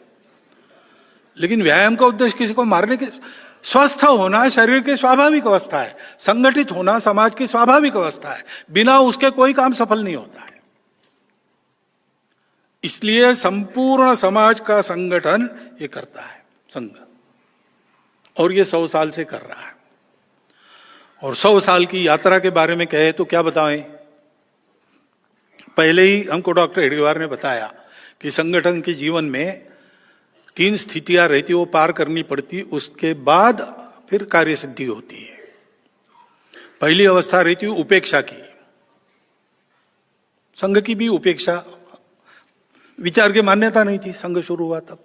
लेकिन व्यायाम का उद्देश्य किसी को मारने के, स्वस्थ होना शरीर की स्वाभाविक अवस्था है, संगठित होना समाज की स्वाभाविक अवस्था है, बिना उसके कोई काम सफल नहीं होता है। इसलिए संपूर्ण समाज का संगठन ये करता है संघ, और ये 100 साल से कर रहा है। और 100 साल की यात्रा के बारे में कहे तो क्या बताएं। पहले ही हमको डॉक्टर हेडगेवार ने बताया कि संगठन के जीवन में 3 स्थितियां रहती, वो पार करनी पड़ती, उसके बाद फिर कार्य सिद्धि होती है। पहली अवस्था रहती है उपेक्षा की। संघ की भी उपेक्षा, विचार की मान्यता नहीं थी संघ शुरू हुआ तब।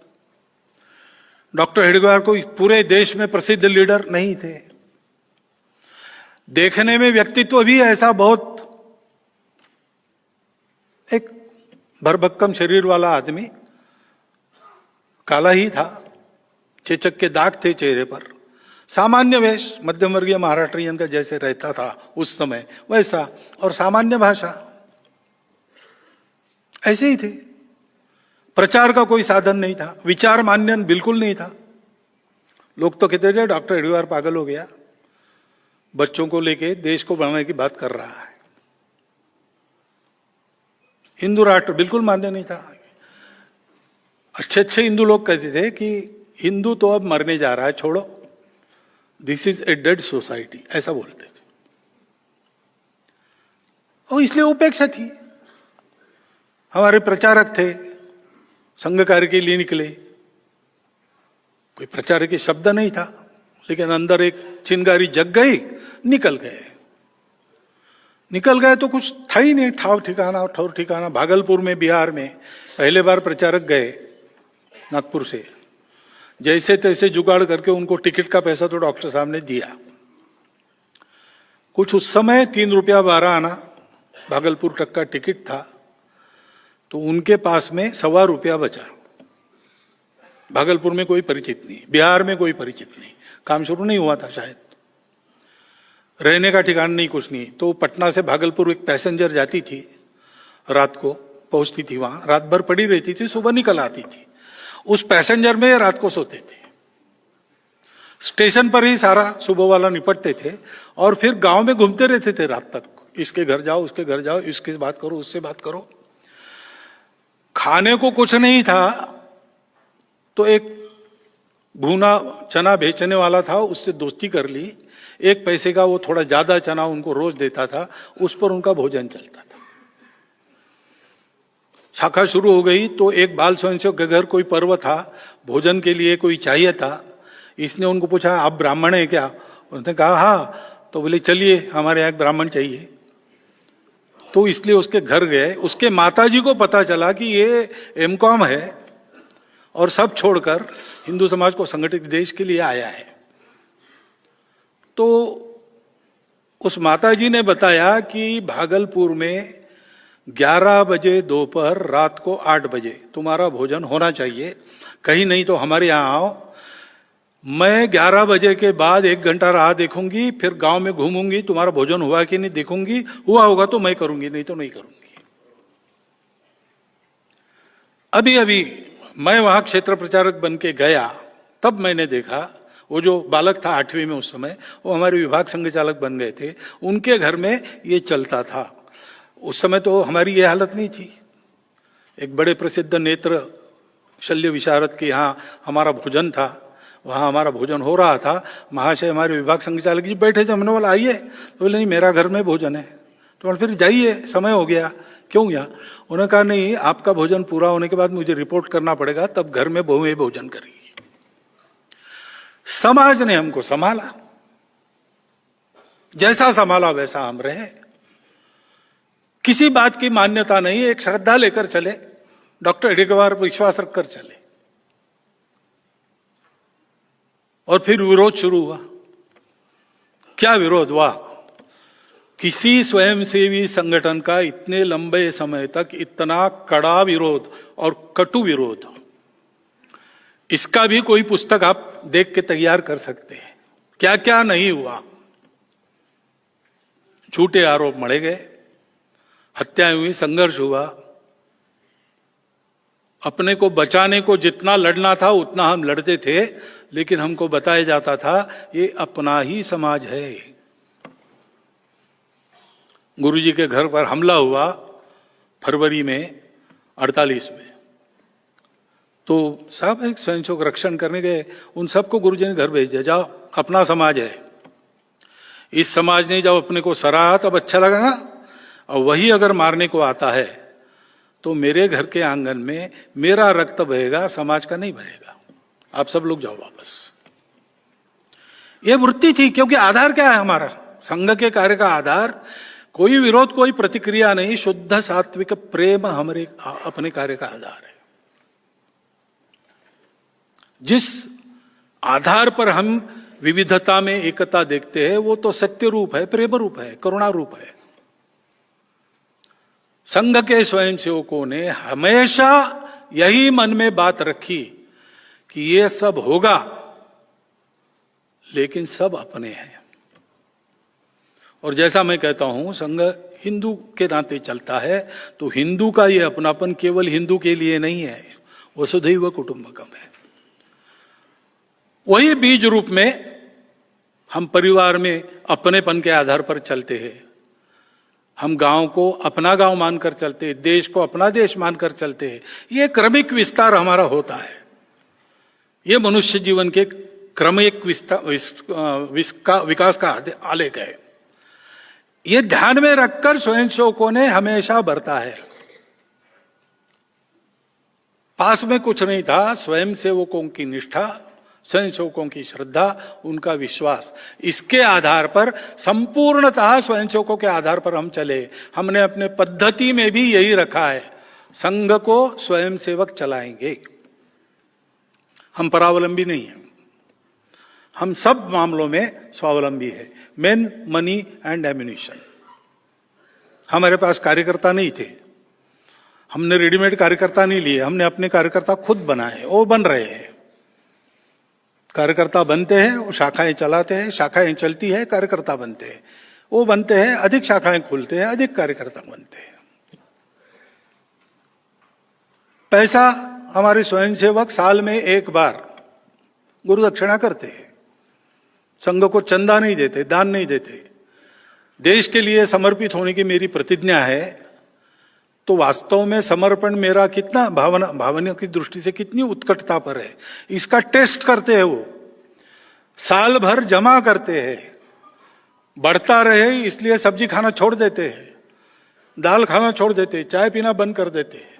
डॉक्टर हेडगेवार को पूरे देश में प्रसिद्ध लीडर नहीं थे। देखने में व्यक्तित्व भी ऐसा बहुत एक भरभक्कम शरीर वाला आदमी, काला ही था, चेचक के दाग थे चेहरे पर, सामान्य वेश, मध्यम वर्गीय महाराष्ट्रियन का जैसे रहता था उस समय वैसा, और सामान्य भाषा, ऐसे ही थे। प्रचार का कोई साधन नहीं था, विचार मान्यन बिल्कुल नहीं था। लोग तो कहते थे डॉक्टर हेडगेवार पागल हो गया, बच्चों को लेके देश को बनाने की बात कर रहा है। हिंदू राष्ट्र बिल्कुल मान्य नहीं था। अच्छे अच्छे हिंदू लोग कहते थे कि हिंदू तो अब मरने जा रहा है, छोड़ो, this is a dead society, ऐसा बोलते थे। और इसलिए उपेक्षा थी। हमारे प्रचारक थे, संघ कार्य के लिए निकले, कोई प्रचारक के शब्द नहीं था, लेकिन अंदर एक चिंगारी जग गई, निकल गए तो कुछ था ही नहीं, ठौर ठिकाना। भागलपुर में, बिहार में पहले बार प्रचारक गए नागपुर से, जैसे तैसे जुगाड़ करके उनको टिकट का पैसा तो डॉक्टर साहब ने दिया। कुछ उस समय 3 रुपया 12 आना भागलपुर तक का टिकट था, तो उनके पास में 1.25 रुपया बचा। भागलपुर में कोई परिचित नहीं, बिहार में कोई परिचित नहीं, काम शुरू नहीं हुआ था शायद, रहने का ठिकाना नहीं, कुछ नहीं। तो पटना से भागलपुर एक पैसेंजर जाती थी, रात को पहुंचती थी, वहां रात भर पड़ी रहती थी, सुबह निकल आती थी। उस पैसेंजर में रात को सोते थे। स्टेशन पर ही सारा सुबह वाला निपटते थे और फिर गांव में घूमते रहते थे रात तक। इसके घर जाओ, उसके घर जाओ, इसकी बात करो, उससे बात करो। खाने को कुछ नहीं था तो एक भुना चना बेचने वाला था, उससे दोस्ती कर ली। 1 पैसे का वो थोड़ा ज्यादा चना उनको रोज देता था, उस पर उनका भोजन चलता था। शाखा शुरू हो गई तो एक बाल स्वयंसेवक के घर कोई पर्व था, भोजन के लिए कोई चाहिए था। इसने उनको पूछा आप ब्राह्मण है क्या? उसने कहा हाँ। तो बोले चलिए हमारे यहाँ एक ब्राह्मण चाहिए। तो इसलिए उसके घर गए। उसके माताजी को पता चला कि ये एमकॉम है और सब छोड़कर हिंदू समाज को संगठित देश के लिए आया है। तो उस माताजी ने बताया कि भागलपुर में 11 बजे दोपहर, रात को 8 बजे तुम्हारा भोजन होना चाहिए, कहीं नहीं तो हमारे यहाँ आओ। मैं 11 बजे के बाद 1 घंटा राह देखूंगी, फिर गांव में घूमूंगी, तुम्हारा भोजन हुआ कि नहीं देखूंगी, हुआ होगा तो मैं करूंगी, नहीं तो नहीं करूंगी। अभी अभी मैं वहां क्षेत्र प्रचारक बन के गया, तब मैंने देखा वो जो बालक था 8वीं में उस समय, वो हमारे विभाग संघ चालक बन गए थे, उनके घर में ये चलता था। उस समय तो हमारी ये हालत नहीं थी। एक बड़े प्रसिद्ध नेत्र शल्य विशारद के यहाँ हमारा भोजन था, वहाँ हमारा भोजन हो रहा था। महाशय हमारे विभाग संघ चालक जी बैठे थे, हमने बोला आइए, तो बोले नहीं मेरा घर में भोजन है। तो फिर जाइए, समय हो गया, क्यों गया? उन्होंने कहा नहीं, आपका भोजन पूरा होने के बाद मुझे रिपोर्ट करना पड़ेगा, तब घर में बहुएं भोजन करेगी। समाज ने हमको संभाला, जैसा संभाला वैसा हम रहे, किसी बात की मान्यता नहीं, एक श्रद्धा लेकर चले, डॉक्टर हेडगेवार पर विश्वास रखकर चले। और फिर विरोध शुरू हुआ। क्या विरोध हुआ? किसी स्वयंसेवी संगठन का इतने लंबे समय तक इतना कड़ा विरोध और कटु विरोध, इसका भी कोई पुस्तक आप देख के तैयार कर सकते हैं। क्या क्या नहीं हुआ। झूठे आरोप मढ़े गए, हत्याएं हुई, संघर्ष हुआ। अपने को बचाने को जितना लड़ना था उतना हम लड़ते थे, लेकिन हमको बताया जाता था ये अपना ही समाज है। गुरुजी के घर पर हमला हुआ फरवरी में 48 में, तो साहब एक स्वयंसेवक रक्षण करने गए, उन सबको गुरुजी ने घर भेज दिया, जाओ अपना समाज है। इस समाज ने जब अपने को सराहा तब अच्छा लगा ना, और वही अगर मारने को आता है तो मेरे घर के आंगन में मेरा रक्त बहेगा, समाज का नहीं बहेगा। आप सब लोग जाओ वापस। ये वृत्ति थी, क्योंकि आधार क्या है हमारा? संघ के कार्य का आधार कोई विरोध, कोई प्रतिक्रिया नहीं, शुद्ध सात्विक प्रेम हमारे अपने कार्य का आधार है। जिस आधार पर हम विविधता में एकता देखते हैं वो तो सत्य रूप है, प्रेम रूप है, करुणा रूप है। संघ के स्वयंसेवकों ने हमेशा यही मन में बात रखी कि ये सब होगा, लेकिन सब अपने हैं। और जैसा मैं कहता हूं, संघ हिंदू के नाते चलता है, तो हिंदू का ये अपनापन केवल हिंदू के लिए नहीं है, वसुधैव कुटुंबकम है। वही बीज रूप में हम परिवार में अपनेपन के आधार पर चलते हैं। हम गांव को अपना गांव मानकर चलते हैं, देश को अपना देश मानकर चलते हैं। ये क्रमिक विस्तार हमारा होता है। ये मनुष्य जीवन के क्रमिक विकास का आलेख है। ये ध्यान में रखकर स्वयंसेवकों ने हमेशा बरता है। पास में कुछ नहीं था, स्वयंसेवकों की निष्ठा, स्वयंसेवकों की श्रद्धा, उनका विश्वास, इसके आधार पर संपूर्णतः स्वयंसेवकों के आधार पर हम चले। हमने अपने पद्धति में भी यही रखा है, संघ को स्वयंसेवक चलाएंगे। हम परावलंबी नहीं हैं, हम सब मामलों में स्वावलंबी है। Main money and ammunition. हमारे पास कार्यकर्ता नहीं थे, हमने रेडीमेड कार्यकर्ता नहीं लिए, हमने अपने कार्यकर्ता खुद बनाए, वो बन रहे हैं। कार्यकर्ता बनते हैं, वो शाखाएं चलाते हैं, शाखाएं चलती है, कार्यकर्ता बनते हैं, वो बनते हैं, अधिक शाखाएं खुलते हैं, अधिक कार्यकर्ता बनते हैं। पैसा हमारे स्वयंसेवक साल में एक बार गुरु दक्षिणा करते हैं। संघ को चंदा नहीं देते, दान नहीं देते। देश के लिए समर्पित होने की मेरी प्रतिज्ञा है। तो वास्तव में समर्पण मेरा कितना भावना की दृष्टि से कितनी उत्कटता पर है, इसका टेस्ट करते हैं। वो साल भर जमा करते हैं, बढ़ता रहे इसलिए सब्जी खाना छोड़ देते हैं, दाल खाना छोड़ देते हैं, चाय पीना बंद कर देते हैं।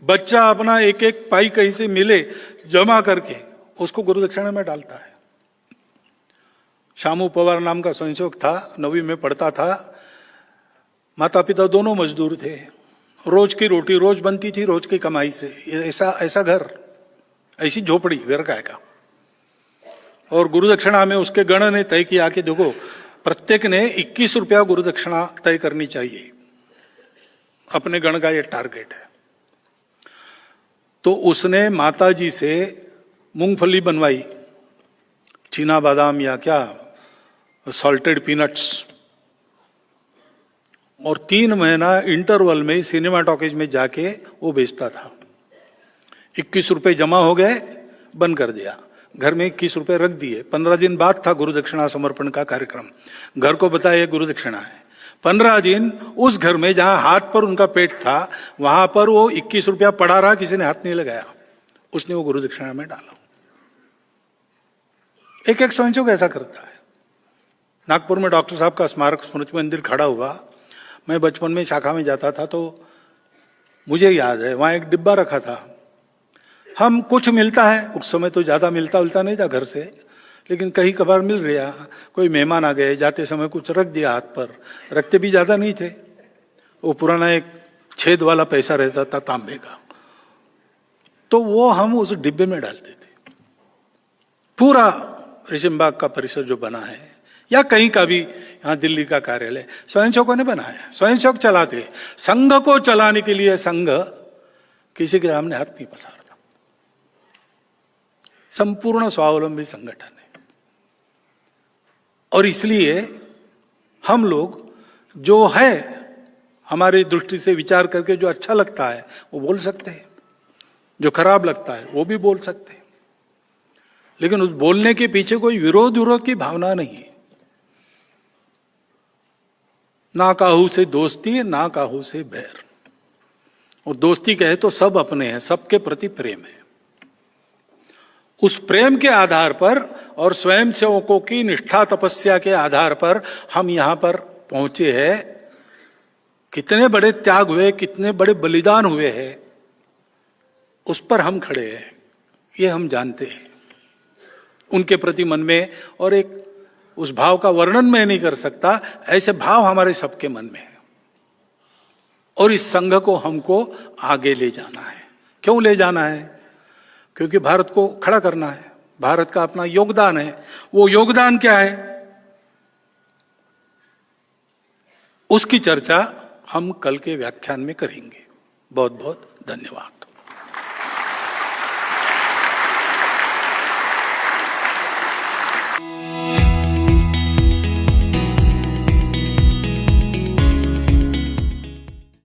बच्चा अपना एक एक पाई कहीं से मिले जमा करके उसको गुरु दक्षिणा में डालता है। शामू पवार नाम का स्वयंसेवक था, 9वीं में पढ़ता था। माता पिता दोनों मजदूर थे, रोज की रोटी रोज बनती थी, रोज की कमाई से। ऐसा घर, ऐसी झोपड़ी घर का। और गुरुदक्षिणा में उसके गण ने तय किया कि देखो प्रत्येक ने 21 रुपया गुरुदक्षिणा तय करनी चाहिए, अपने गण का ये टारगेट है। तो उसने माता जी से मूंगफली बनवाई, चीना बादाम या क्या, सॉल्टेड पीनट्स, और 3 महीना इंटरवल में सिनेमा टॉकीज में जाके वो बेचता था। 21 रुपए जमा हो गए, बंद कर दिया, घर में 21 रुपए रख दिए। 15 दिन बाद था गुरुदक्षिणा समर्पण का कार्यक्रम, घर को बताया गुरुदक्षिणा है। 15 दिन उस घर में जहां हाथ पर उनका पेट था वहां पर वो 21 रुपया पड़ा रहा, किसी ने हाथ नहीं लगाया, उसने वो गुरुदक्षिणा में डाला। एक एक स्वयंसेवक ऐसा करता है। नागपुर में डॉक्टर साहब का स्मारक स्मृति मंदिर खड़ा हुआ, मैं बचपन में शाखा में जाता था तो मुझे याद है वहां एक डिब्बा रखा था। हम कुछ मिलता है, उस समय तो ज्यादा मिलता नहीं था घर से, लेकिन कहीं कभार मिल रहा, कोई मेहमान आ गए, जाते समय कुछ रख दिया हाथ पर, रखते भी ज्यादा नहीं थे। वो पुराना एक छेद वाला पैसा रहता था तांबे का, तो वो हम उस डिब्बे में डालते थे। पूरा रेशमबाग का परिसर जो बना है या कहीं का भी, यहाँ दिल्ली का कार्यालय स्वयंसेवकों ने बनाया, स्वयंसेवक चलाते। संघ को चलाने के लिए संघ किसी के सामने हाथ नहीं पसारता, संपूर्ण स्वावलंबी संगठन है। और इसलिए हम लोग जो है हमारी दृष्टि से विचार करके जो अच्छा लगता है वो बोल सकते हैं, जो खराब लगता है वो भी बोल सकते हैं, लेकिन उस बोलने के पीछे कोई विरोध की भावना नहीं है। ना काहू से दोस्ती, ना काहू से बैर। और दोस्ती कहे तो सब अपने हैं, सबके प्रति प्रेम है। उस प्रेम के आधार पर और स्वयंसेवकों की निष्ठा तपस्या के आधार पर हम यहां पर पहुंचे हैं। कितने बड़े त्याग हुए, कितने बड़े बलिदान हुए हैं, उस पर हम खड़े हैं, ये हम जानते हैं। उनके प्रति मन में, और एक उस भाव का वर्णन मैं नहीं कर सकता, ऐसे भाव हमारे सबके मन में है। और इस संघ को हमको आगे ले जाना है। क्यों ले जाना है? क्योंकि भारत को खड़ा करना है, भारत का अपना योगदान है। वो योगदान क्या है उसकी चर्चा हम कल के व्याख्यान में करेंगे। बहुत बहुत धन्यवाद।